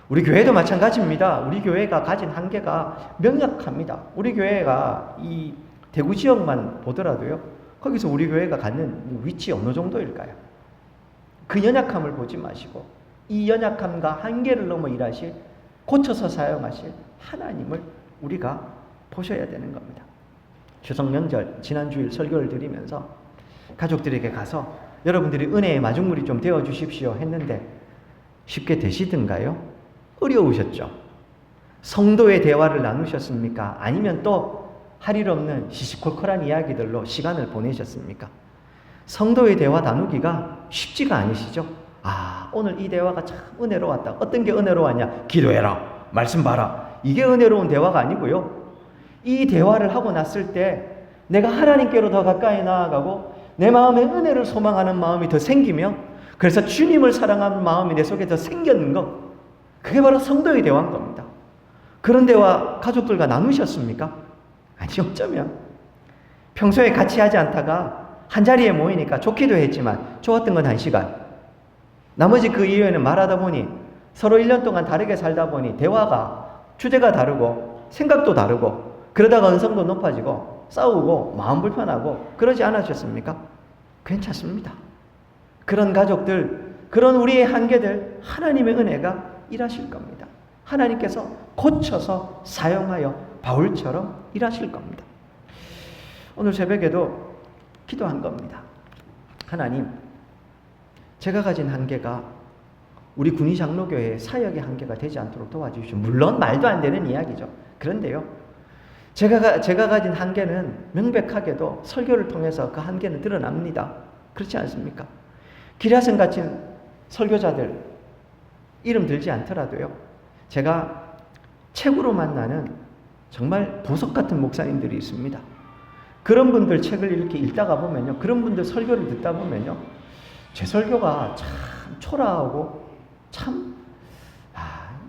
우리 교회도 마찬가지입니다. 우리 교회가 가진 한계가 명확합니다. 우리 교회가 이 대구 지역만 보더라도요, 거기서 우리 교회가 갖는 위치 어느 정도일까요? 그 연약함을 보지 마시고 이 연약함과 한계를 넘어 일하실, 고쳐서 사용하실 하나님을 우리가 보셔야 되는 겁니다. 추석 명절 지난 주일 설교를 드리면서 가족들에게 가서 여러분들이 은혜의 마중물이 좀 되어 주십시오 했는데 쉽게 되시던가요? 어려우셨죠? 성도의 대화를 나누셨습니까? 아니면 또 할 일 없는 시시콜콜한 이야기들로 시간을 보내셨습니까? 성도의 대화 나누기가 쉽지가 않으시죠? 오늘 이 대화가 참 은혜로웠다. 어떤 게 은혜로웠냐? 기도해라. 말씀 봐라. 이게 은혜로운 대화가 아니고요. 이 대화를 하고 났을 때 내가 하나님께로 더 가까이 나아가고 내 마음에 은혜를 소망하는 마음이 더 생기며 그래서 주님을 사랑하는 마음이 내 속에 더 생겼는 것, 그게 바로 성도의 대화인 겁니다. 그런 대화 가족들과 나누셨습니까? 아니, 어쩌면 평소에 같이 하지 않다가 한자리에 모이니까 좋기도 했지만 좋았던 건 1시간, 나머지 그 이후에는 말하다 보니 서로 1년 동안 다르게 살다 보니 대화가 주제가 다르고 생각도 다르고 그러다가 언성도 높아지고 싸우고 마음 불편하고 그러지 않으셨습니까? 괜찮습니다. 그런 가족들, 그런 우리의 한계들 하나님의 은혜가 일하실 겁니다. 하나님께서 고쳐서 사용하여 바울처럼 일하실 겁니다. 오늘 새벽에도 기도한 겁니다. 하나님, 제가 가진 한계가 우리 군위 장로교회의 사역의 한계가 되지 않도록 도와주십시오. 물론 말도 안 되는 이야기죠. 그런데요, 제가 가진 한계는 명백하게도 설교를 통해서 그 한계는 드러납니다. 그렇지 않습니까? 기라성 같은 설교자들 이름 들지 않더라도요, 제가 책으로 만나는 정말 보석 같은 목사님들이 있습니다. 그런 분들 책을 이렇게 읽다가 보면요, 그런 분들 설교를 듣다 보면요, 제 설교가 참 초라하고 참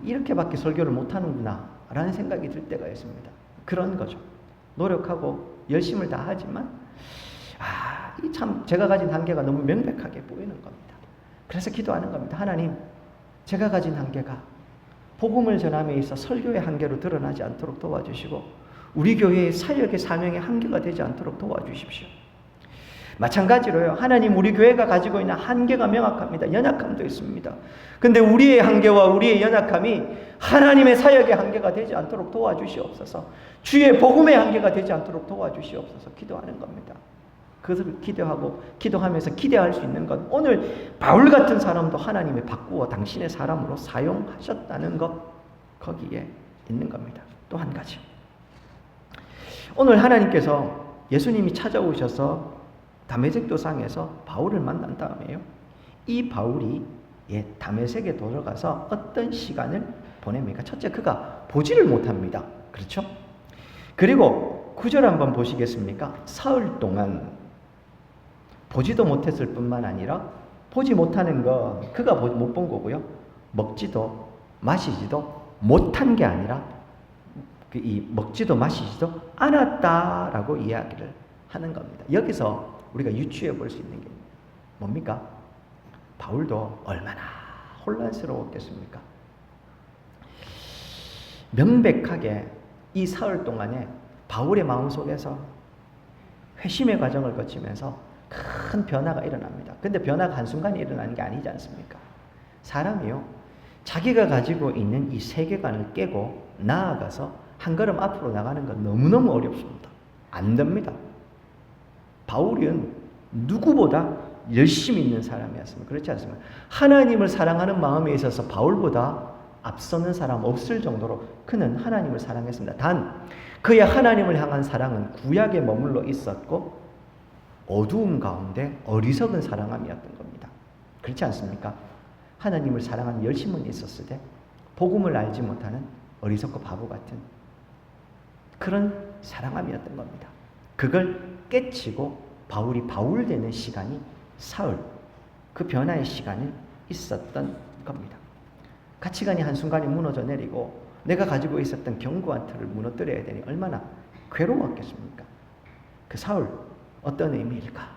이렇게밖에 설교를 못하는구나 라는 생각이 들 때가 있습니다. 그런 거죠. 노력하고 열심을 다하지만 이 참 제가 가진 한계가 너무 명백하게 보이는 겁니다. 그래서 기도하는 겁니다. 하나님, 제가 가진 한계가 복음을 전함에 있어 설교의 한계로 드러나지 않도록 도와주시고 우리 교회의 사역의 사명의 한계가 되지 않도록 도와주십시오. 마찬가지로요, 하나님, 우리 교회가 가지고 있는 한계가 명확합니다. 연약함도 있습니다. 근데 우리의 한계와 우리의 연약함이 하나님의 사역의 한계가 되지 않도록 도와주시옵소서. 주의 복음의 한계가 되지 않도록 도와주시옵소서 기도하는 겁니다. 그것을 기도하면서 기대할 수 있는 건 오늘 바울 같은 사람도 하나님이 바꾸어 당신의 사람으로 사용하셨다는 것, 거기에 있는 겁니다. 또 한 가지, 오늘 하나님께서 예수님이 찾아오셔서 다메섹 도상에서 바울을 만난 다음에요, 이 바울이 다메섹에 들어가서 어떤 시간을 보냅니까? 첫째, 그가 보지를 못합니다. 그렇죠? 그리고 9절 한번 보시겠습니까? 사흘 동안 보지도 못했을 뿐만 아니라, 보지 못하는 건 그가 못 본 거고요, 먹지도 마시지도 못한 게 아니라 먹지도 마시지도 않았다라고 이야기를 하는 겁니다. 여기서 우리가 유추해 볼 수 있는 게 뭡니까? 바울도 얼마나 혼란스러웠겠습니까? 명백하게 이 사흘 동안에 바울의 마음속에서 회심의 과정을 거치면서 큰 변화가 일어납니다. 근데 변화가 한순간에 일어나는 게 아니지 않습니까? 사람이요, 자기가 가지고 있는 이 세계관을 깨고 나아가서 한 걸음 앞으로 나가는 건 너무너무 어렵습니다. 안 됩니다. 바울은 누구보다 열심히 있는 사람이었습니다. 그렇지 않습니까? 하나님을 사랑하는 마음에 있어서 바울보다 앞서는 사람 없을 정도로 그는 하나님을 사랑했습니다. 단 그의 하나님을 향한 사랑은 구약에 머물러 있었고 어두움 가운데 어리석은 사랑함이었던 겁니다. 그렇지 않습니까? 하나님을 사랑하는 열심은 있었을 때 복음을 알지 못하는 어리석고 바보 같은 그런 사랑함이었던 겁니다. 그걸 깨치고 바울이 바울 되는 시간이 사흘, 그 변화의 시간이 있었던 겁니다. 가치관이 한순간에 무너져 내리고 내가 가지고 있었던 견고한 틀을 무너뜨려야 되니 얼마나 괴로웠겠습니까? 그 사흘 어떤 의미일까?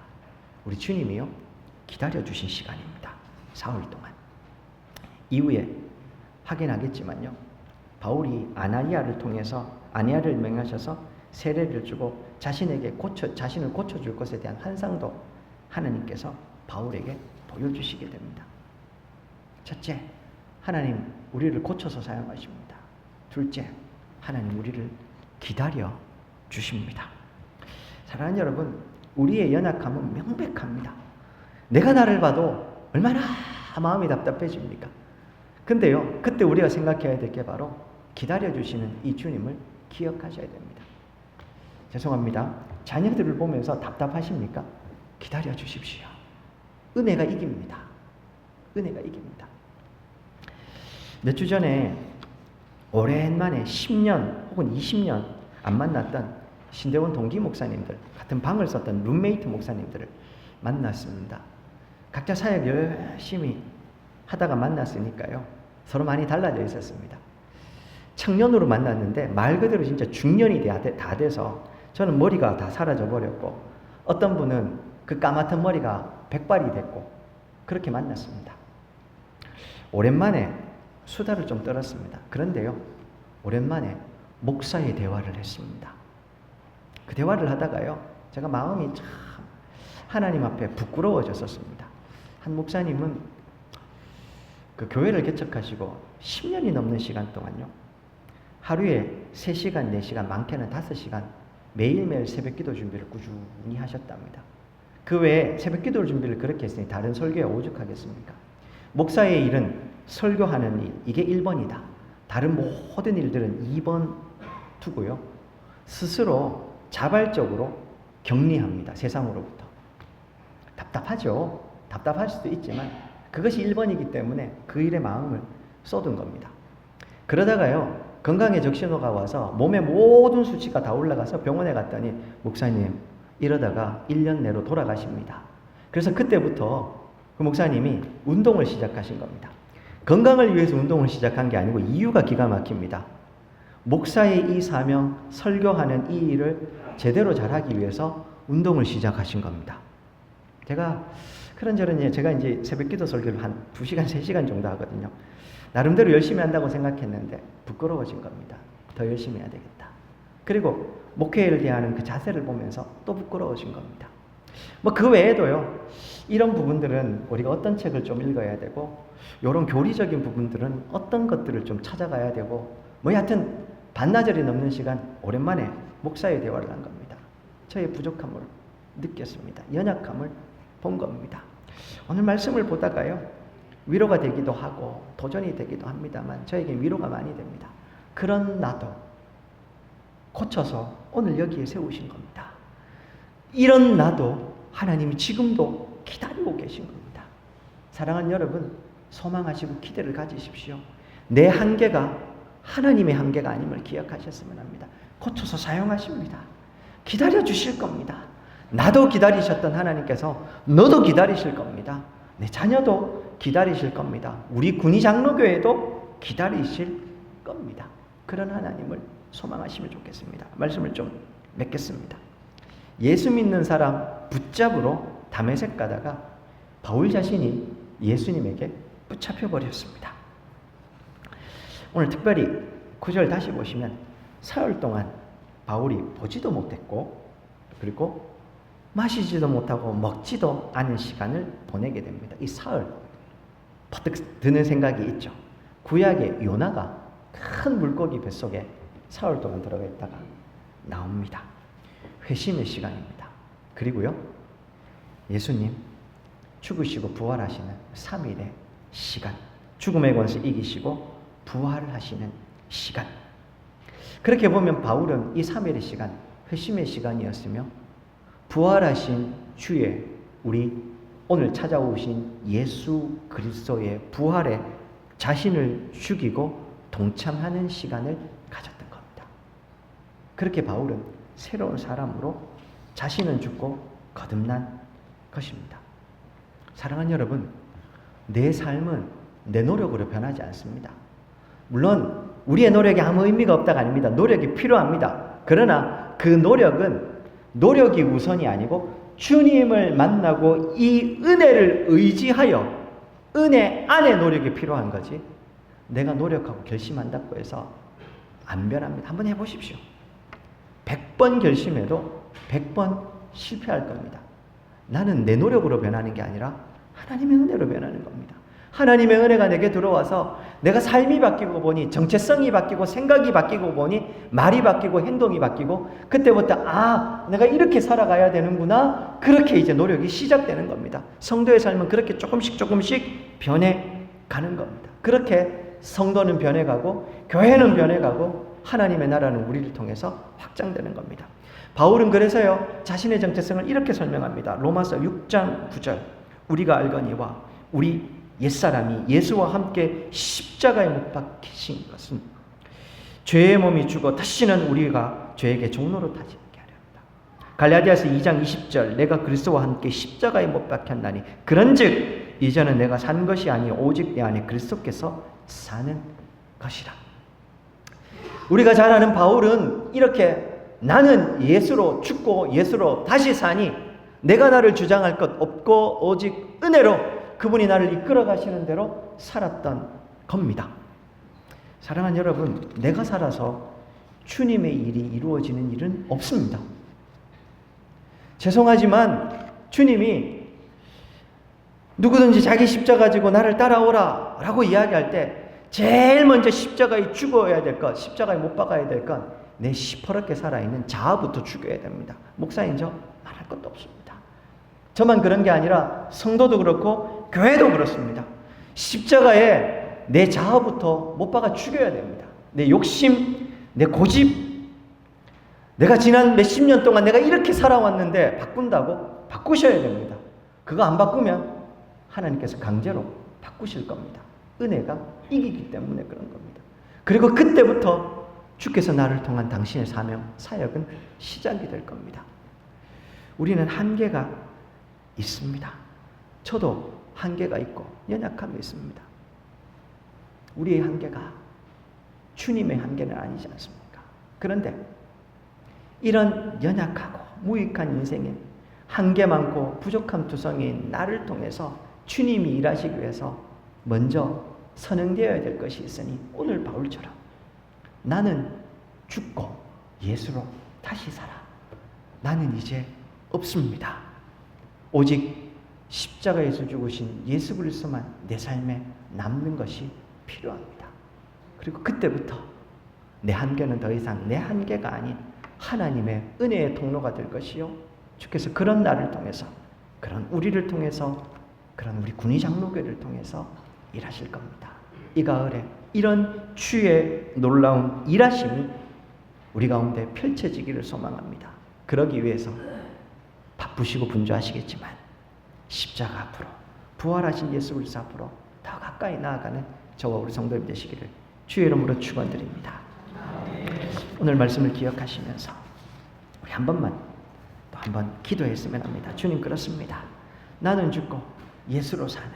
우리 주님이요, 기다려주신 시간입니다. 사흘 동안. 이후에 확인하겠지만요, 바울이 아나니아를 통해서 아니아를 명하셔서 세례를 주고 자신을 고쳐줄 것에 대한 환상도 하나님께서 바울에게 보여주시게 됩니다. 첫째, 하나님 우리를 고쳐서 사용하십니다. 둘째, 하나님 우리를 기다려 주십니다. 사랑하는 여러분, 우리의 연약함은 명백합니다. 내가 나를 봐도 얼마나 마음이 답답해집니까? 근데요, 그때 우리가 생각해야 될 게 바로 기다려주시는 이 주님을 기억하셔야 됩니다. 죄송합니다. 자녀들을 보면서 답답하십니까? 기다려 주십시오. 은혜가 이깁니다. 은혜가 이깁니다. 몇 주 전에 오랜만에 10년 혹은 20년 안 만났던 신대원 동기 목사님들, 같은 방을 썼던 룸메이트 목사님들을 만났습니다. 각자 사역 열심히 하다가 만났으니까요, 서로 많이 달라져 있었습니다. 청년으로 만났는데 말 그대로 진짜 중년이 다 돼서 저는 머리가 다 사라져 버렸고, 어떤 분은 그 까맣던 머리가 백발이 됐고, 그렇게 만났습니다. 오랜만에 수다를 좀 떨었습니다. 그런데요, 오랜만에 목사의 대화를 했습니다. 그 대화를 하다가요, 제가 마음이 참 하나님 앞에 부끄러워졌었습니다. 한 목사님은 그 교회를 개척하시고 10년이 넘는 시간 동안요, 하루에 3시간, 4시간, 많게는 5시간 매일매일 새벽 기도 준비를 꾸준히 하셨답니다. 그 외에 새벽 기도 준비를 그렇게 했으니 다른 설교에 오죽하겠습니까? 목사의 일은 설교하는 일, 이게 1번이다. 다른 모든 일들은 2번 두고요. 스스로 자발적으로 격리합니다. 세상으로부터. 답답하죠. 답답할 수도 있지만 그것이 1번이기 때문에 그 일에 마음을 쏟은 겁니다. 그러다가요, 건강에 적신호가 와서 몸의 모든 수치가 다 올라가서 병원에 갔더니 목사님, 이러다가 1년 내로 돌아가십니다. 그래서 그때부터 그 목사님이 운동을 시작하신 겁니다. 건강을 위해서 운동을 시작한 게 아니고 이유가 기가 막힙니다. 목사의 이 사명, 설교하는 이 일을 제대로 잘하기 위해서 운동을 시작하신 겁니다. 제가 그런저런 제가 이제 새벽 기도 설교를 한 2시간, 3시간 정도 하거든요. 나름대로 열심히 한다고 생각했는데 부끄러워진 겁니다. 더 열심히 해야 되겠다. 그리고 목회를 대하는 그 자세를 보면서 또 부끄러워진 겁니다. 뭐 그 외에도요, 이런 부분들은 우리가 어떤 책을 좀 읽어야 되고, 이런 교리적인 부분들은 어떤 것들을 좀 찾아가야 되고, 뭐 여하튼 반나절이 넘는 시간 오랜만에 목사의 대화를 한 겁니다. 저의 부족함을 느꼈습니다. 연약함을 본 겁니다. 오늘 말씀을 보다가요, 위로가 되기도 하고 도전이 되기도 합니다만 저에게 위로가 많이 됩니다. 그런 나도 고쳐서 오늘 여기에 세우신 겁니다. 이런 나도 하나님이 지금도 기다리고 계신 겁니다. 사랑하는 여러분, 소망하시고 기대를 가지십시오. 내 한계가 하나님의 한계가 아님을 기억하셨으면 합니다. 고쳐서 사용하십니다. 기다려 주실 겁니다. 나도 기다리셨던 하나님께서 너도 기다리실 겁니다. 내 자녀도 기다리실 겁니다. 우리 군의 장로교회도 기다리실 겁니다. 그런 하나님을 소망하시면 좋겠습니다. 말씀을 좀 맺겠습니다. 예수 믿는 사람 붙잡으러 다메섹 가다가 바울 자신이 예수님에게 붙잡혀 버렸습니다. 오늘 특별히 9절 다시 보시면 사흘 동안 바울이 보지도 못했고 그리고 마시지도 못하고 먹지도 않은 시간을 보내게 됩니다. 이 사흘 퍼뜩 드는 생각이 있죠. 구약의 요나가 큰 물고기 뱃속에 사흘 동안 들어가 있다가 나옵니다. 회심의 시간입니다. 그리고요, 예수님 죽으시고 부활하시는 3일의 시간, 죽음의 권세 이기시고 부활하시는 시간. 그렇게 보면 바울은 이 3일의 시간, 회심의 시간이었으며 부활하신 주의 우리 오늘 찾아오신 예수 그리스도의 부활에 자신을 죽이고 동참하는 시간을 가졌던 겁니다. 그렇게 바울은 새로운 사람으로 자신은 죽고 거듭난 것입니다. 사랑하는 여러분, 내 삶은 내 노력으로 변하지 않습니다. 물론 우리의 노력이 아무 의미가 없다가 아닙니다. 노력이 필요합니다. 그러나 그 노력이 우선이 아니고 주님을 만나고 이 은혜를 의지하여 은혜 안에 노력이 필요한 거지, 내가 노력하고 결심한다고 해서 안 변합니다. 한번 해보십시오. 100번 결심해도 100번 실패할 겁니다. 나는 내 노력으로 변하는 게 아니라 하나님의 은혜로 변하는 겁니다. 하나님의 은혜가 내게 들어와서 내가 삶이 바뀌고 보니, 정체성이 바뀌고 생각이 바뀌고 보니, 말이 바뀌고 행동이 바뀌고, 그때부터 내가 이렇게 살아가야 되는구나, 그렇게 이제 노력이 시작되는 겁니다. 성도의 삶은 그렇게 조금씩 변해가는 겁니다. 그렇게 성도는 변해가고 교회는 변해가고 하나님의 나라는 우리를 통해서 확장되는 겁니다. 바울은 그래서요, 자신의 정체성을 이렇게 설명합니다. 로마서 6장 9절, 우리가 알거니와 우리 옛사람이 예수와 함께 십자가에 못 박히신 것은 죄의 몸이 죽어 다시는 우리가 죄에게 종로로 타지 않게 하려 합니다. 갈라디아서 2장 20절, 내가 그리스도와 함께 십자가에 못 박혔나니 그런즉 이제는 내가 산 것이 아니 오직 내 안에 그리스도께서 사는 것이라. 우리가 잘 아는 바울은 이렇게 나는 예수로 죽고 예수로 다시 사니 내가 나를 주장할 것 없고 오직 은혜로 그분이 나를 이끌어 가시는 대로 살았던 겁니다. 사랑하는 여러분, 내가 살아서 주님의 일이 이루어지는 일은 없습니다. 죄송하지만 주님이 누구든지 자기 십자가 지고 나를 따라오라 라고 이야기할 때 제일 먼저 십자가에 죽어야 될 것, 십자가에 못 박아야 될 것, 내 시퍼렇게 살아있는 자아부터 죽여야 됩니다. 목사님, 저 말할 것도 없습니다. 저만 그런 게 아니라 성도도 그렇고 교회도 그렇습니다. 십자가에 내 자아부터 못 박아 죽여야 됩니다. 내 욕심, 내 고집, 내가 지난 몇십 년 동안 내가 이렇게 살아왔는데 바꾼다고? 바꾸셔야 됩니다. 그거 안 바꾸면 하나님께서 강제로 바꾸실 겁니다. 은혜가 이기기 때문에 그런 겁니다. 그리고 그때부터 주께서 나를 통한 당신의 사역은 시작이 될 겁니다. 우리는 한계가 있습니다. 저도 한계가 있고 연약함이 있습니다. 우리의 한계가 주님의 한계는 아니지 않습니까? 그런데 이런 연약하고 무익한 인생에 한계 많고 부족함 투성인 나를 통해서 주님이 일하시기 위해서 먼저 선행되어야 될 것이 있으니 오늘 바울처럼 나는 죽고 예수로 다시 살아. 나는 이제 없습니다. 오직 십자가에서 죽으신 예수 그리스도만 내 삶에 남는 것이 필요합니다. 그리고 그때부터 내 한계는 더 이상 내 한계가 아닌 하나님의 은혜의 통로가 될 것이요. 주께서 그런 나를 통해서, 그런 우리를 통해서, 그런 우리 군의 장로교를 통해서 일하실 겁니다. 이 가을에 이런 주의 놀라운 일하심이 우리 가운데 펼쳐지기를 소망합니다. 그러기 위해서 바쁘시고 분주하시겠지만 십자가 앞으로, 부활하신 예수 그리스도 앞으로 더 가까이 나아가는 저와 우리 성도님 되시기를 주의 이름으로 축원드립니다. 오늘 말씀을 기억하시면서 우리 한 번만 또 한 번 기도했으면 합니다. 주님, 그렇습니다. 나는 죽고 예수로 사는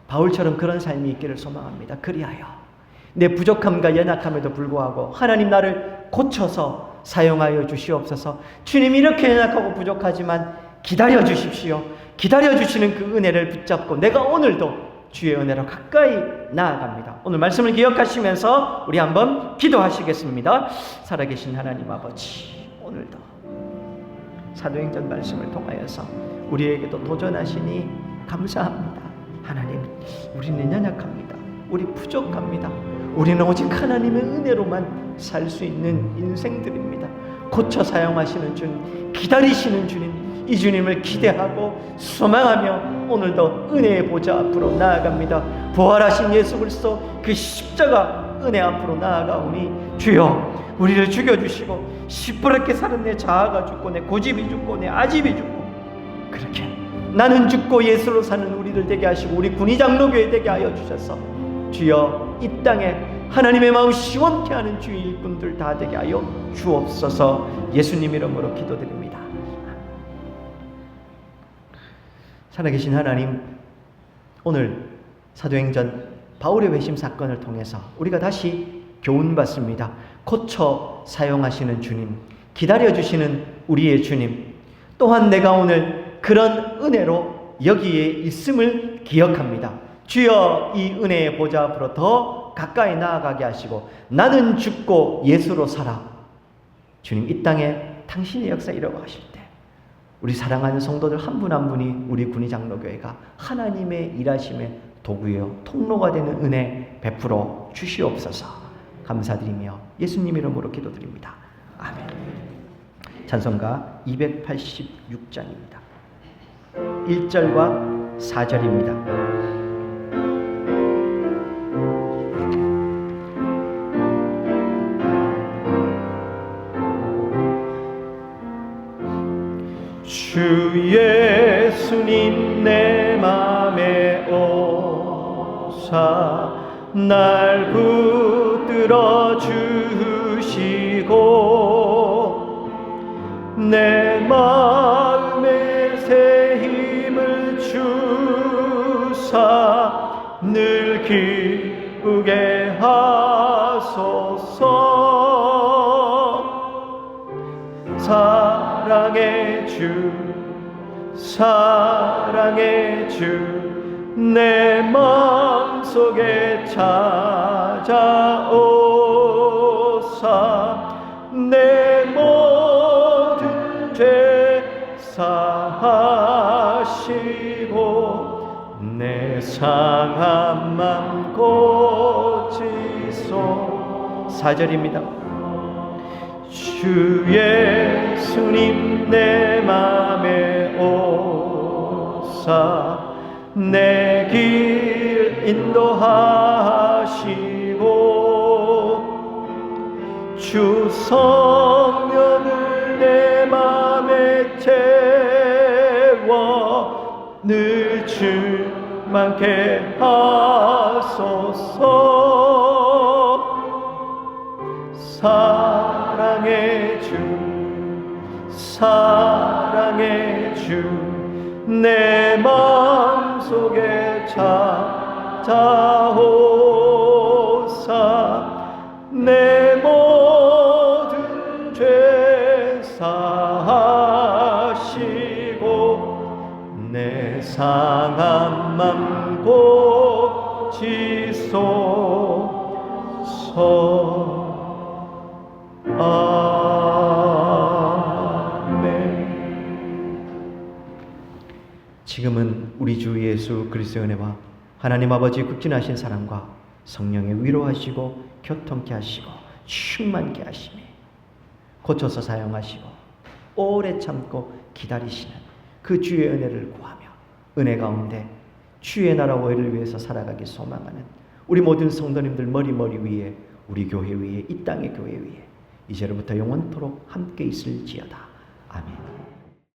바울처럼 그런 삶이 있기를 소망합니다. 그리하여 내 부족함과 연약함에도 불구하고 하나님 나를 고쳐서 사용하여 주시옵소서. 주님, 이렇게 연약하고 부족하지만 기다려 주십시오. 기다려 주시는 그 은혜를 붙잡고 내가 오늘도 주의 은혜로 가까이 나아갑니다. 오늘 말씀을 기억하시면서 우리 한번 기도하시겠습니다. 살아계신 하나님 아버지, 오늘도 사도행전 말씀을 통하여서 우리에게도 도전하시니 감사합니다. 하나님, 우리는 연약합니다. 우리 부족합니다. 우리는 오직 하나님의 은혜로만 살 수 있는 인생들입니다. 고쳐 사용하시는 주님, 기다리시는 주님, 이 주님을 기대하고 소망하며 오늘도 은혜의 보좌 앞으로 나아갑니다. 부활하신 예수 그리스도 그 십자가 은혜 앞으로 나아가오니 주여, 우리를 죽여주시고 시퍼렇게 사는 내 자아가 죽고 내 고집이 죽고 내 아집이 죽고 그렇게 나는 죽고 예수로 사는 우리들 되게 하시고 우리 군의 장로교회 되게 하여 주셔서 주여, 이 땅에 하나님의 마음 시원케 하는 주의 일꾼들 다 되게 하여 주옵소서. 예수님 이름으로 기도드립니다. 살아계신 하나님, 오늘 사도행전 바울의 회심 사건을 통해서 우리가 다시 교훈받습니다. 고쳐 사용하시는 주님, 기다려주시는 우리의 주님, 또한 내가 오늘 그런 은혜로 여기에 있음을 기억합니다. 주여, 이 은혜의 보좌 앞으로 더 가까이 나아가게 하시고 나는 죽고 예수로 살아. 주님, 이 땅에 당신의 역사 이루어 가실 때 우리 사랑하는 성도들 한 분 한 분이 우리 군의 장로교회가 하나님의 일하심의 도구요 통로가 되는 은혜 베풀어 주시옵소서. 감사드리며 예수님 이름으로 기도드립니다. 아멘. 찬송가 286장입니다. 1절과 4절입니다. 주 예수님 내 맘에 오사 날 붙들어 주시고 내 마음에 새 힘을 주사 늘 기쁘게 하소서. 사랑의 주, 사랑의 주, 내 마음속에 찾아오사 내 모든 죄 사하시고 내 상한 맘 고치소. 4절입니다. 주 예수님 내 맘에 오사 내 길 인도하시고 주 성령을 내 맘에 채워 늘 충만케 하소서. 사랑의 주 사랑의 주 내 마음속에 찾아오사 내 모든 죄 사하시고 내 상한 맘 고치소서. 지금은 우리 주 예수 그리스도의 은혜와 하나님 아버지 극진하신 사랑과 성령의 위로하시고 교통케 하시고 충만케 하시며 고쳐서 사용하시고 오래 참고 기다리시는 그 주의 은혜를 구하며 은혜 가운데 주의 나라와 의를 위해서 살아가기 소망하는 우리 모든 성도님들 머리 위에 우리 교회 위에 이 땅의 교회 위에 이제로부터 영원토록 함께 있을지어다. 아멘.